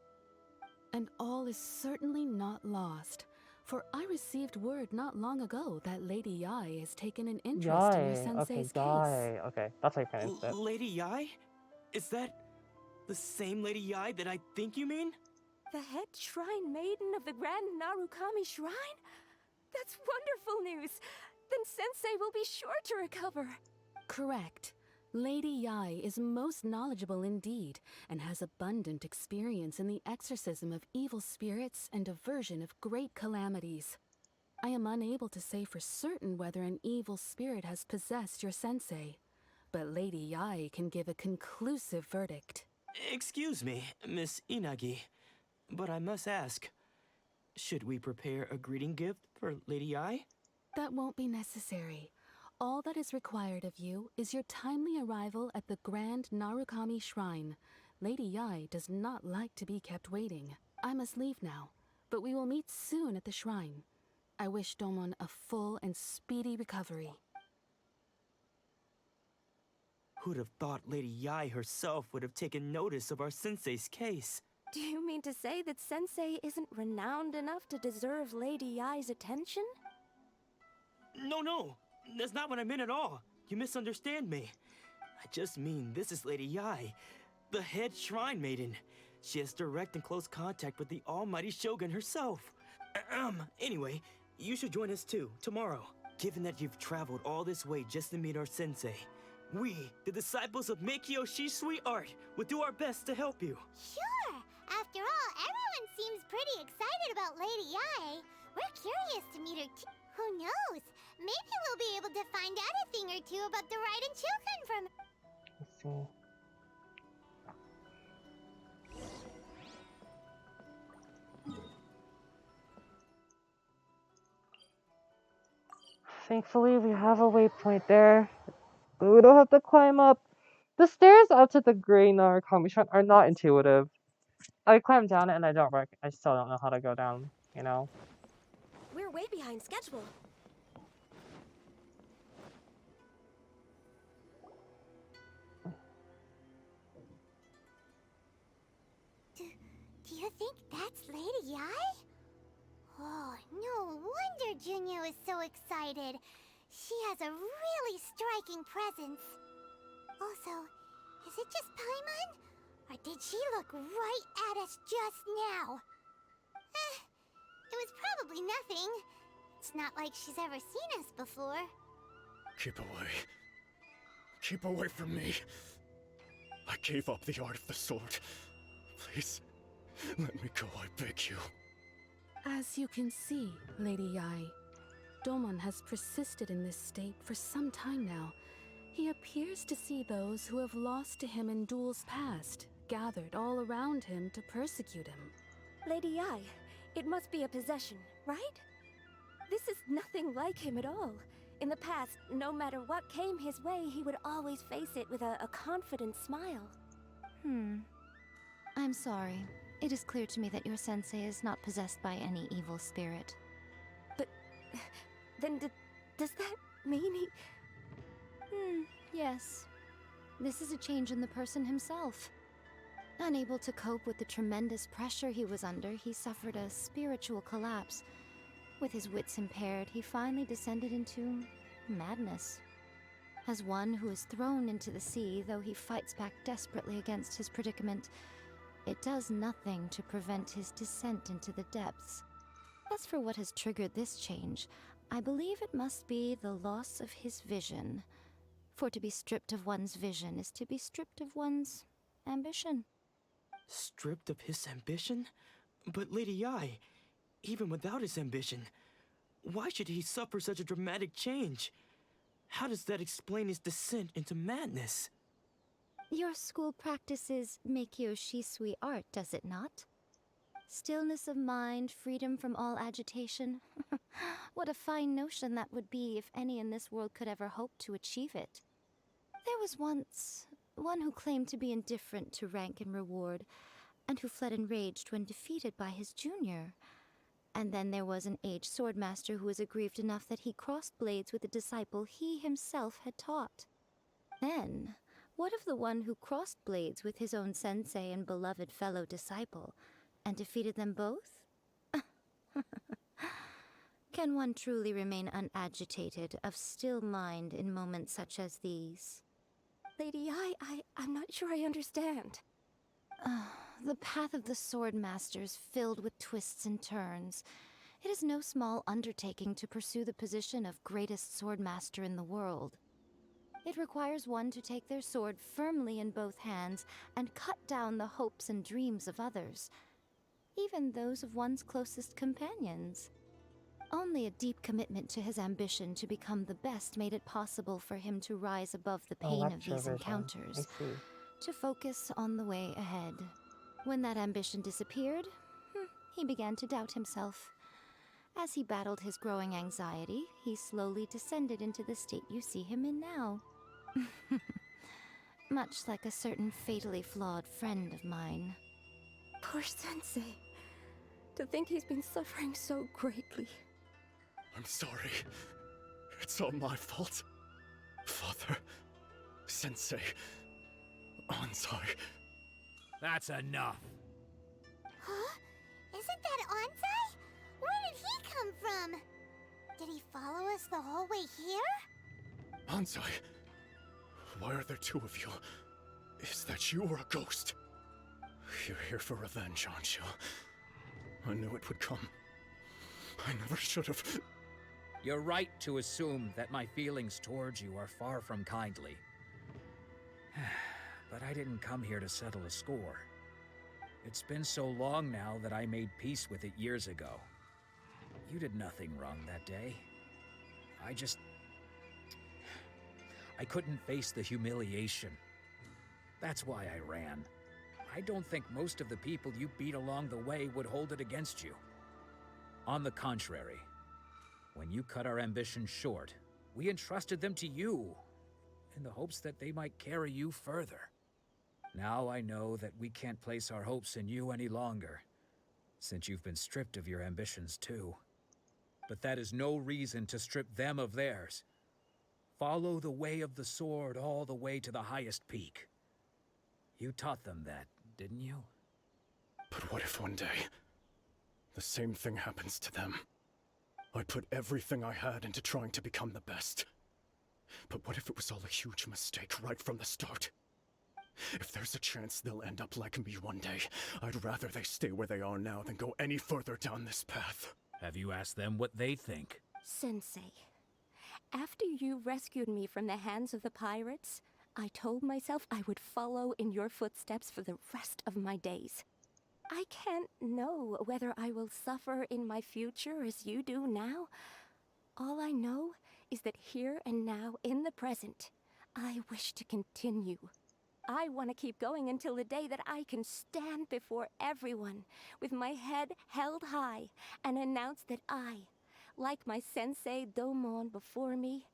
And all is certainly not lost, for I received word not long ago that Lady Yai has taken an interest in your sensei's case. Okay, that's how you pronounced it. Lady Yai? Is that the same Lady Yai that I think you mean? The head shrine maiden of the Grand Narukami Shrine? That's wonderful news! Then Sensei will be sure to recover. Correct. Lady Yai is most knowledgeable indeed, and has abundant experience in the exorcism of evil spirits and aversion of great calamities. I am unable to say for certain whether an evil spirit has possessed your sensei, but Lady Yae can give a conclusive verdict. Excuse me, Miss Inagi, but I must ask, should we prepare a greeting gift for Lady Yae? That won't be necessary. All that is required of you is your timely arrival at the Grand Narukami Shrine. Lady Yae does not like to be kept waiting. I must leave now, but we will meet soon at the shrine. I wish Domon a full and speedy recovery. Who'd have thought Lady Yae herself would have taken notice of our sensei's case? Do you mean to say that Sensei isn't renowned enough to deserve Lady Yae's attention? No, that's not what I meant at all. You misunderstand me. I just mean this is Lady Yae, the head shrine maiden. She has direct and close contact with the almighty Shogun herself. Anyway, you should join us too, tomorrow. Given that you've traveled all this way just to meet our sensei, we, the disciples of Meikyo Shisui Art, will do our best to help you. Sure! After all, everyone seems pretty excited about Lady Yae. We're curious to meet her too. Who knows? Maybe we'll be able to find out a thing or two about the Raiden children from... Let's see. Thankfully, we have a waypoint there, but we don't have to climb up. The stairs up to the Grey Narukami Shrine are not intuitive. I climbed down it and I still don't know how to go down, you know? We're way behind schedule. Do you think that's Lady Yae? Oh, no wonder Junyo is so excited. She has a really striking presence. Also, is it just Paimon? Or did she look right at us just now? It was probably nothing. It's not like she's ever seen us before. Keep away. Keep away from me. I gave up the art of the sword. Please, let me go, I beg you. As you can see, Lady Yae, Domon has persisted in this state for some time now. He appears to see those who have lost to him in duels past, gathered all around him to persecute him. Lady Yae, it must be a possession, right? This is nothing like him at all. In the past, no matter what came his way, he would always face it with a confident smile. I'm sorry. It is clear to me that your sensei is not possessed by any evil spirit. But then does that mean he... Yes. This is a change in the person himself. Unable to cope with the tremendous pressure he was under, he suffered a spiritual collapse. With his wits impaired, he finally descended into madness. As one who is thrown into the sea, though he fights back desperately against his predicament, it does nothing to prevent his descent into the depths. As for what has triggered this change, I believe it must be the loss of his vision. For to be stripped of one's vision is to be stripped of one's ambition. Stripped of his ambition? But Lady Yae, even without his ambition, why should he suffer such a dramatic change? How does that explain his descent into madness? Your school practices Meikyo Shisui art, does it not? Stillness of mind, freedom from all agitation. What a fine notion that would be if any in this world could ever hope to achieve it. There was once one who claimed to be indifferent to rank and reward, and who fled enraged when defeated by his junior. And then there was an aged swordmaster who was aggrieved enough that he crossed blades with a disciple he himself had taught. Then, what of the one who crossed blades with his own sensei and beloved fellow disciple, and defeated them both? Can one truly remain unagitated, of still mind in moments such as these? Lady Yae, I'm not sure I understand. The path of the swordmaster is filled with twists and turns. It is no small undertaking to pursue the position of greatest swordmaster in the world. It requires one to take their sword firmly in both hands and cut down the hopes and dreams of others, even those of one's closest companions. Only a deep commitment to his ambition to become the best made it possible for him to rise above the pain of these I encounters, see. to focus on the way ahead. When that ambition disappeared, he began to doubt himself. As he battled his growing anxiety, he slowly descended into the state you see him in now. Much like a certain fatally flawed friend of mine. Poor Sensei. To think he's been suffering so greatly. I'm sorry. It's all my fault. Father, Sensei, Ansai. That's enough. Huh? Isn't that Ansai? Where did he come from? Did he follow us the whole way here? Ansai, why are there two of you? Is that you or a ghost? You're here for revenge, aren't you? I knew it would come. I never should have. You're right to assume that my feelings towards you are far from kindly. But I didn't come here to settle a score. It's been so long now that I made peace with it years ago. You did nothing wrong that day. I couldn't face the humiliation. That's why I ran. I don't think most of the people you beat along the way would hold it against you. On the contrary, when you cut our ambitions short, we entrusted them to you, in the hopes that they might carry you further. Now I know that we can't place our hopes in you any longer, since you've been stripped of your ambitions too. But that is no reason to strip them of theirs. Follow the way of the sword all the way to the highest peak. You taught them that, didn't you? But what if one day, the same thing happens to them? I put everything I had into trying to become the best. But what if it was all a huge mistake right from the start? If there's a chance they'll end up like me one day, I'd rather they stay where they are now than go any further down this path. Have you asked them what they think? Sensei, after you rescued me from the hands of the pirates, I told myself I would follow in your footsteps for the rest of my days. I can't know whether I will suffer in my future as you do now. All I know is that here and now, in the present, I wish to continue. I want to keep going until the day that I can stand before everyone with my head held high and announce that I, like my sensei Domon before me,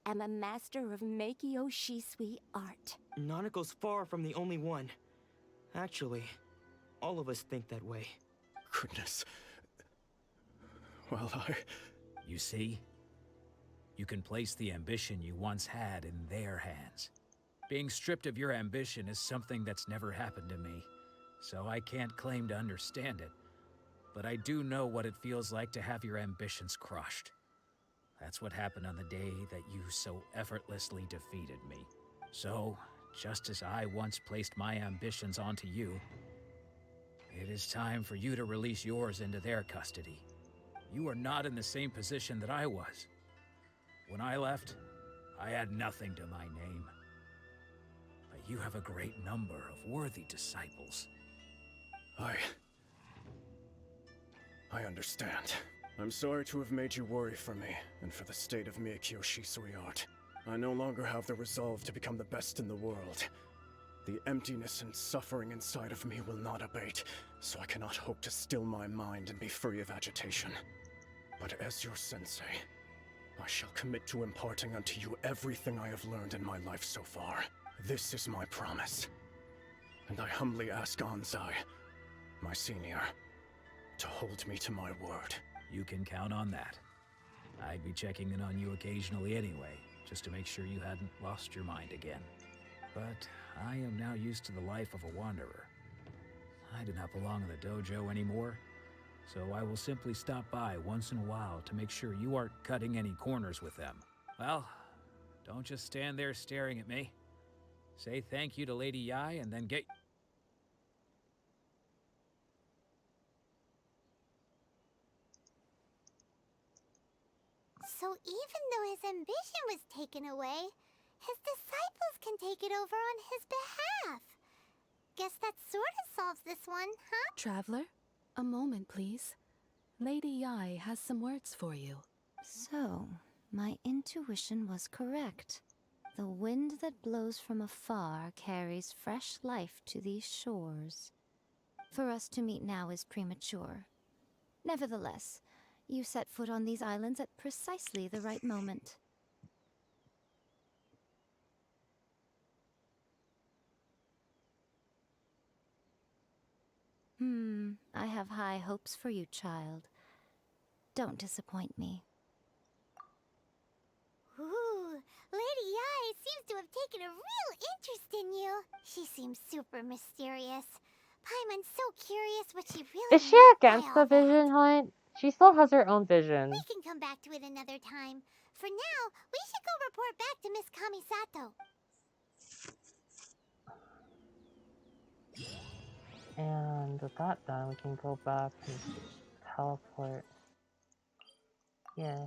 am a master of Meikyo Shisui art. Nanako's far from the only one. Actually, all of us think that way. Goodness. Well, You see? You can place the ambition you once had in their hands. Being stripped of your ambition is something that's never happened to me, so I can't claim to understand it. But I do know what it feels like to have your ambitions crushed. That's what happened on the day that you so effortlessly defeated me. So, just as I once placed my ambitions onto you, it is time for you to release yours into their custody. You are not in the same position that I was. When I left, I had nothing to my name. But you have a great number of worthy disciples. I understand. I'm sorry to have made you worry for me, and for the state of Meikyo Shisui art. I no longer have the resolve to become the best in the world. The emptiness and suffering inside of me will not abate, so I cannot hope to still my mind and be free of agitation. But as your sensei, I shall commit to imparting unto you everything I have learned in my life so far. This is my promise. And I humbly ask Ansai, my senior, to hold me to my word. You can count on that. I'd be checking in on you occasionally anyway, just to make sure you hadn't lost your mind again. But I am now used to the life of a wanderer. I do not belong in the dojo anymore, so I will simply stop by once in a while to make sure you aren't cutting any corners with them. Well, don't just stand there staring at me. Say thank you to Lady Yai and then get... So even though his ambition was taken away, his disciples can take it over on his behalf. Guess that sort of solves this one, huh? Traveler, a moment, please. Lady Yai has some words for you. So, my intuition was correct. The wind that blows from afar carries fresh life to these shores. For us to meet now is premature. Nevertheless, you set foot on these islands at precisely the right moment. I have high hopes for you, child. Don't disappoint me. Ooh, Lady Yai seems to have taken a real interest in you. She seems super mysterious. Paimon's so curious what she really Is she meant by against all the that. vision hunt? She still has her own vision. We can come back to it another time. For now, we should go report back to Miss Kamisato. And with that done, we can go back and teleport. Yeah.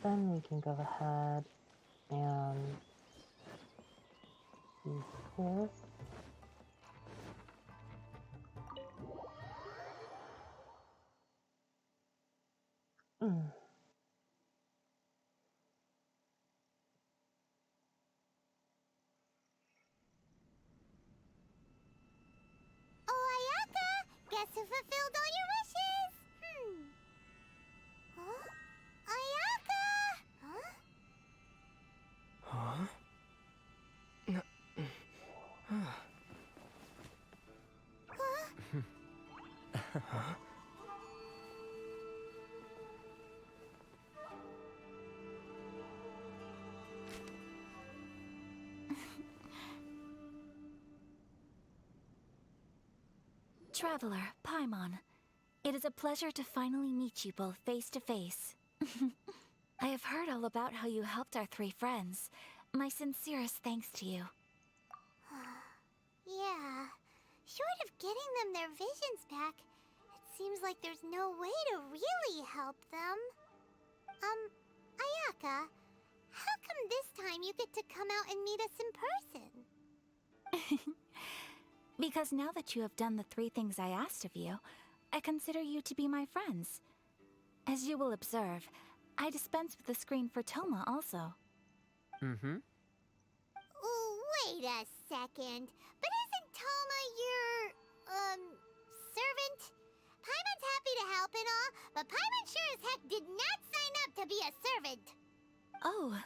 Then we can go ahead and use this. Oh, Ayaka! Guess who fulfilled all your wishes? Huh? Ayaka! Huh? Huh? Huh? Traveler, Paimon, it is a pleasure to finally meet you both face to face. I have heard all about how you helped our three friends. My sincerest thanks to you. Yeah. Short of getting them their visions back, it seems like there's no way to really help them. Ayaka, how come this time you get to come out and meet us in person? Because now that you have done the three things I asked of you, I consider you to be my friends. As you will observe, I dispense with the screen for Toma also. Wait a second. But isn't Toma your, servant? Paimon's happy to help and all, but Paimon sure as heck did not sign up to be a servant. Oh.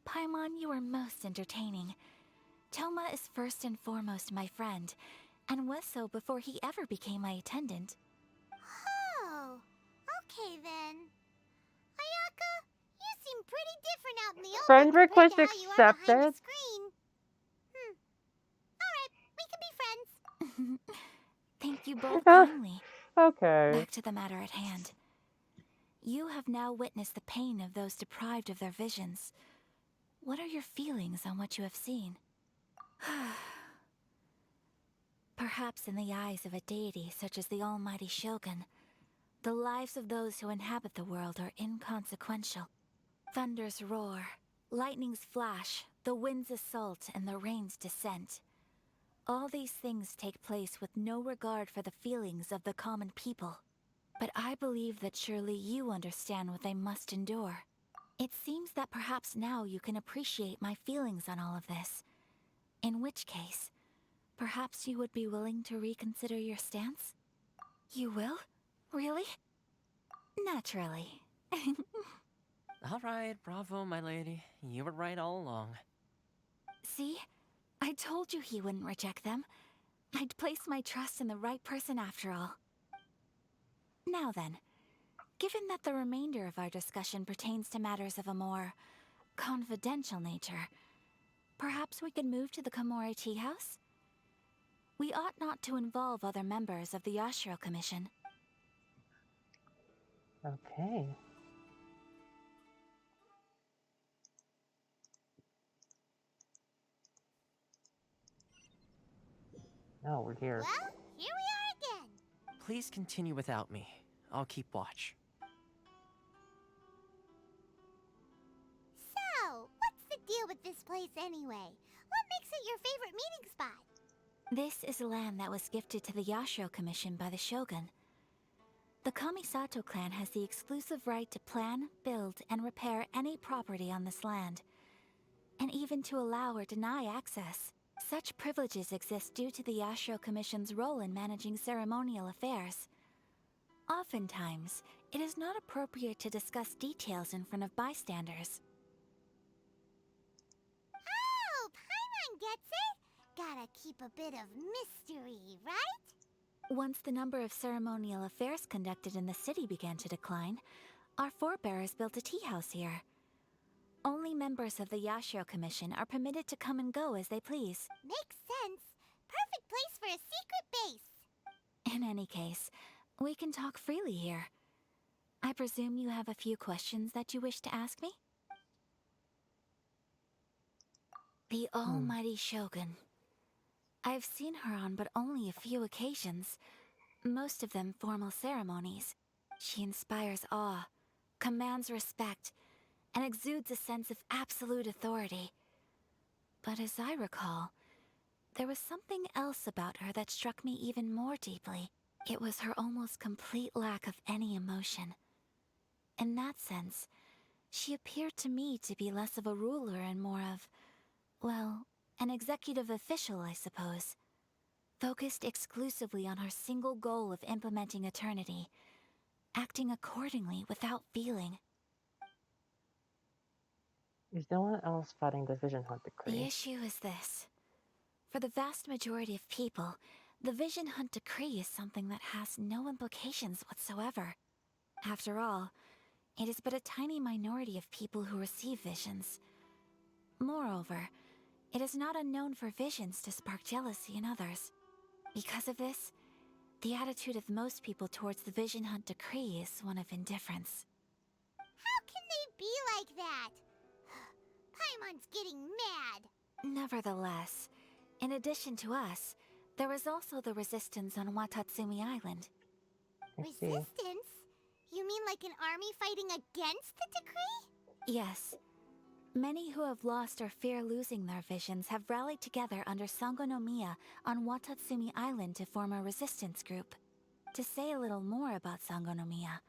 Paimon, you are most entertaining. Toma is first and foremost my friend, and was so before he ever became my attendant. Oh, okay then. Ayaka, you seem pretty different out in the open Friend compared request to how you are behind the accepted. screen. Alright, we can be friends. Thank you both kindly. Okay. Back to the matter at hand. You have now witnessed the pain of those deprived of their visions. What are your feelings on what you have seen? Perhaps in the eyes of a deity such as the almighty Shogun, the lives of those who inhabit the world are inconsequential. Thunders roar, lightnings flash, the winds assault, and the rains descent. All these things take place with no regard for the feelings of the common people. But I believe that surely you understand what they must endure. It seems that perhaps now you can appreciate my feelings on all of this. In which case, perhaps you would be willing to reconsider your stance? You will? Really? Naturally. Alright, bravo, my lady. You were right all along. See? I told you he wouldn't reject them. I'd placed my trust in the right person after all. Now then, given that the remainder of our discussion pertains to matters of a more confidential nature, perhaps we could move to the Komori Tea House? We ought not to involve other members of the Yashiro Commission. Okay. Oh, we're here. Well, here we are again. Please continue without me. I'll keep watch. deal with this place anyway? What makes it your favorite meeting spot? This is land that was gifted to the Yashiro Commission by the Shogun. The Kamisato clan has the exclusive right to plan, build, and repair any property on this land, and even to allow or deny access. Such privileges exist due to the Yashiro Commission's role in managing ceremonial affairs. Oftentimes, it is not appropriate to discuss details in front of bystanders. Oh, Paimon gets it! Gotta keep a bit of mystery, right? Once the number of ceremonial affairs conducted in the city began to decline, our forebears built a tea house here. Only members of the Yashiro Commission are permitted to come and go as they please. Makes sense. Perfect place for a secret base. In any case, we can talk freely here. I presume you have a few questions that you wish to ask me? The almighty Shogun. I've seen her on but only a few occasions, most of them formal ceremonies. She inspires awe, commands respect, and exudes a sense of absolute authority. But as I recall, there was something else about her that struck me even more deeply. It was her almost complete lack of any emotion. In that sense, she appeared to me to be less of a ruler and more of, well, an executive official, I suppose. Focused exclusively on her single goal of implementing eternity, acting accordingly without feeling. There's no one else fighting the Vision Hunt decree. The issue is this. For the vast majority of people, the Vision Hunt decree is something that has no implications whatsoever. After all, it is but a tiny minority of people who receive visions. Moreover, it is not unknown for visions to spark jealousy in others. Because of this, the attitude of most people towards the Vision Hunt decree is one of indifference. How can they be like that? Paimon's getting mad. Nevertheless, in addition to us, there is also the resistance on Watatsumi Island. Resistance? You mean like an army fighting against the decree? Yes. Many who have lost or fear losing their visions have rallied together under Sangonomiya on Watatsumi Island to form a resistance group. To say a little more about Sangonomiya,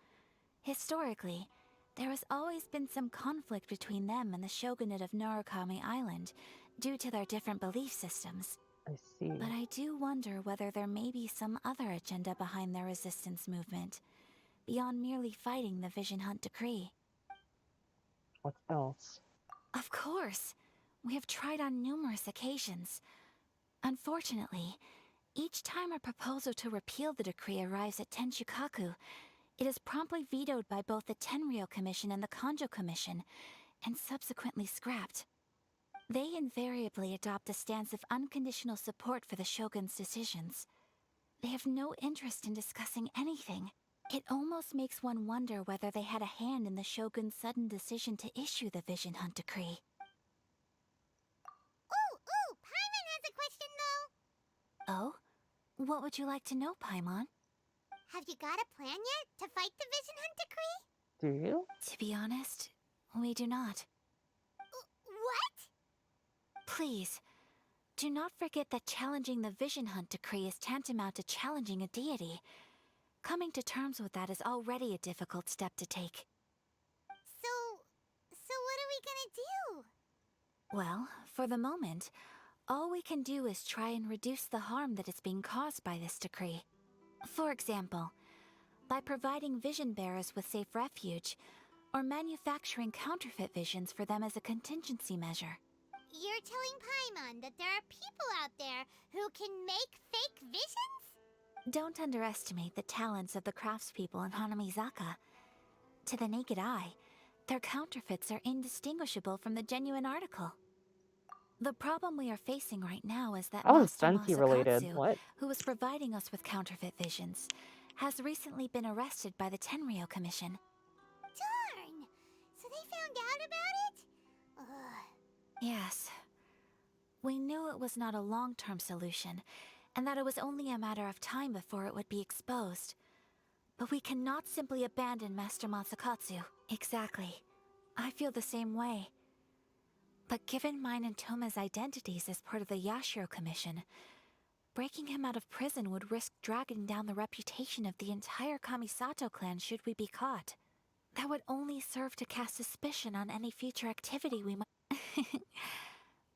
historically, there has always been some conflict between them and the shogunate of Narukami Island due to their different belief systems. I see. But I do wonder whether there may be some other agenda behind their resistance movement, beyond merely fighting the Vision Hunt decree. What else? Of course! We have tried on numerous occasions. Unfortunately, each time a proposal to repeal the decree arrives at Tenshukaku, it is promptly vetoed by both the Tenryou Commission and the Kanjo Commission, and subsequently scrapped. They invariably adopt a stance of unconditional support for the Shogun's decisions. They have no interest in discussing anything. It almost makes one wonder whether they had a hand in the Shogun's sudden decision to issue the Vision Hunt decree. Ooh, Paimon has a question though. Oh? What would you like to know, Paimon? Have you got a plan yet to fight the Vision Hunt decree? Do you? To be honest, we do not. What? Please, do not forget that challenging the Vision Hunt decree is tantamount to challenging a deity. Coming to terms with that is already a difficult step to take. So what are we gonna do? Well, for the moment, all we can do is try and reduce the harm that is being caused by this decree. For example, by providing vision bearers with safe refuge, or manufacturing counterfeit visions for them as a contingency measure. You're telling Paimon that there are people out there who can make fake visions? Don't underestimate the talents of the craftspeople in Hanamizaka. To the naked eye, their counterfeits are indistinguishable from the genuine article. The problem we are facing right now is that That was Master Fenty related. Masakatsu, What? who was providing us with counterfeit visions, has recently been arrested by the Tenryou Commission. Darn! So they found out about it? Ugh. Yes. We knew it was not a long-term solution, and that it was only a matter of time before it would be exposed. But we cannot simply abandon Master Masakatsu. Exactly. I feel the same way. But given mine and Toma's identities as part of the Yashiro Commission, breaking him out of prison would risk dragging down the reputation of the entire Kamisato clan should we be caught. That would only serve to cast suspicion on any future activity we might...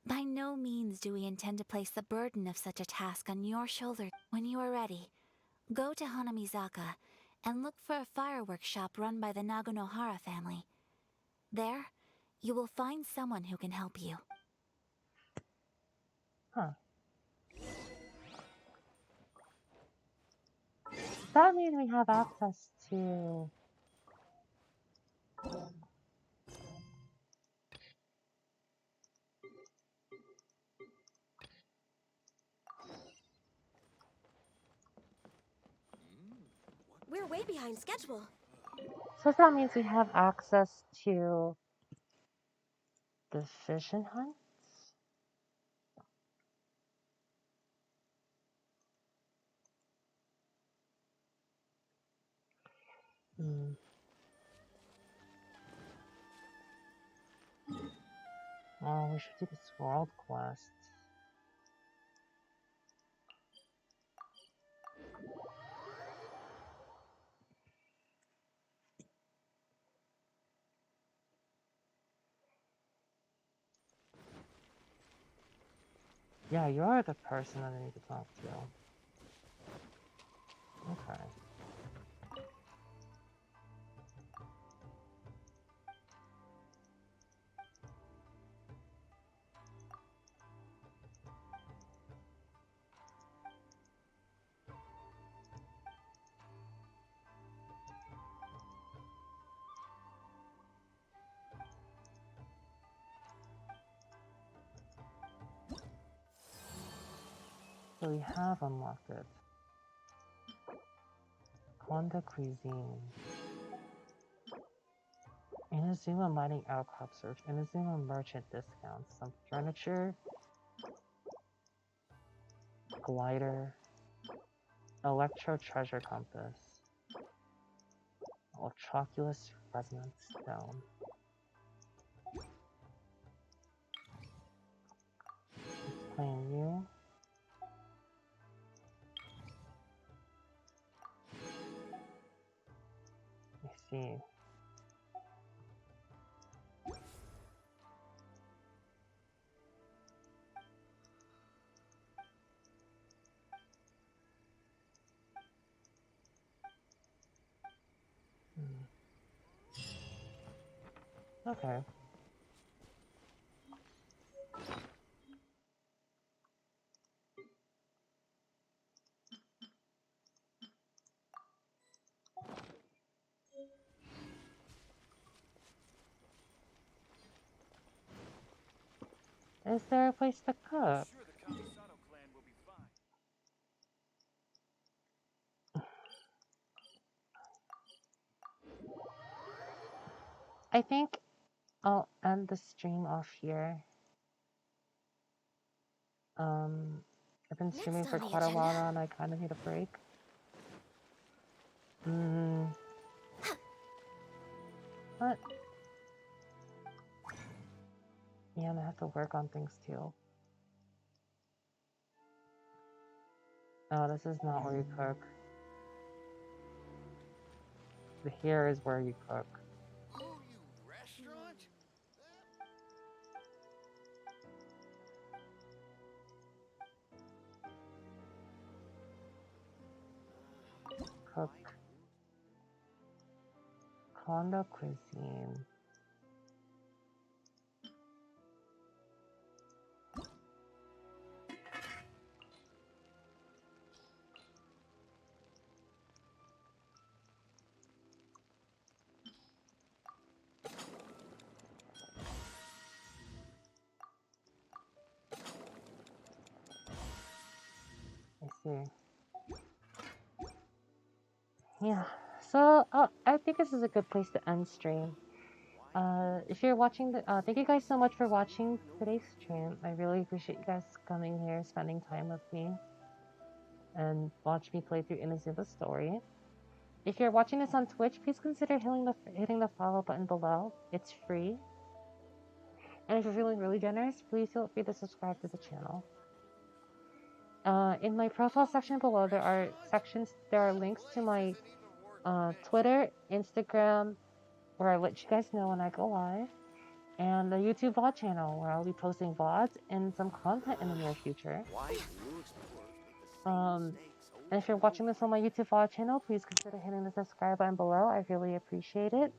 By no means do we intend to place the burden of such a task on your shoulder. When you are ready, go to Hanamizaka and look for a fireworks shop run by the Nagonohara family. There, you will find someone who can help you. Huh. Does that mean we have access to... We're way behind schedule. So that means we have access to the fishing hunts? Hmm. Oh, we should do this world quest. Yeah, you're the person I need to talk to. Okay. So we have unlocked it. Honda Cuisine. Inazuma Mining Outcrop Search. Inazuma Merchant Discounts. Some furniture. Glider. Electro Treasure Compass. Ultroculus Resonance Stone. Playing you. I see. Okay. Is there a place to cook? I think I'll end the stream off here. I've been streaming for quite a while now and I kind of need a break. But yeah, and I have to work on things too. Oh, this is not where you cook. Here is where you cook. Cook. Condo Cuisine. I see. Yeah, so I think this is a good place to end stream. If you're watching the, thank you guys so much for watching today's stream. I really appreciate you guys coming here, spending time with me, and watch me play through Inazuma's story. If you're watching this on Twitch, please consider hitting the follow button below. It's free. And if you're feeling really generous, please feel free to subscribe to the channel. In my profile section below, there are links to my Twitter, Instagram, where I let you guys know when I go live, and the YouTube VOD channel, where I'll be posting VODs and some content in the near future. And if you're watching this on my YouTube VOD channel, please consider hitting the subscribe button below. I really appreciate it.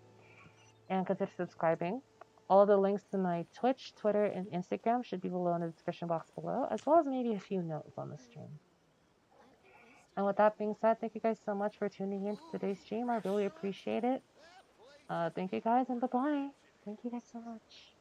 And consider subscribing. All of the links to my Twitch, Twitter, and Instagram should be below in the description box below, as well as maybe a few notes on the stream. And with that being said, thank you guys so much for tuning in to today's stream. I really appreciate it. Thank you guys, and bye-bye. Thank you guys so much.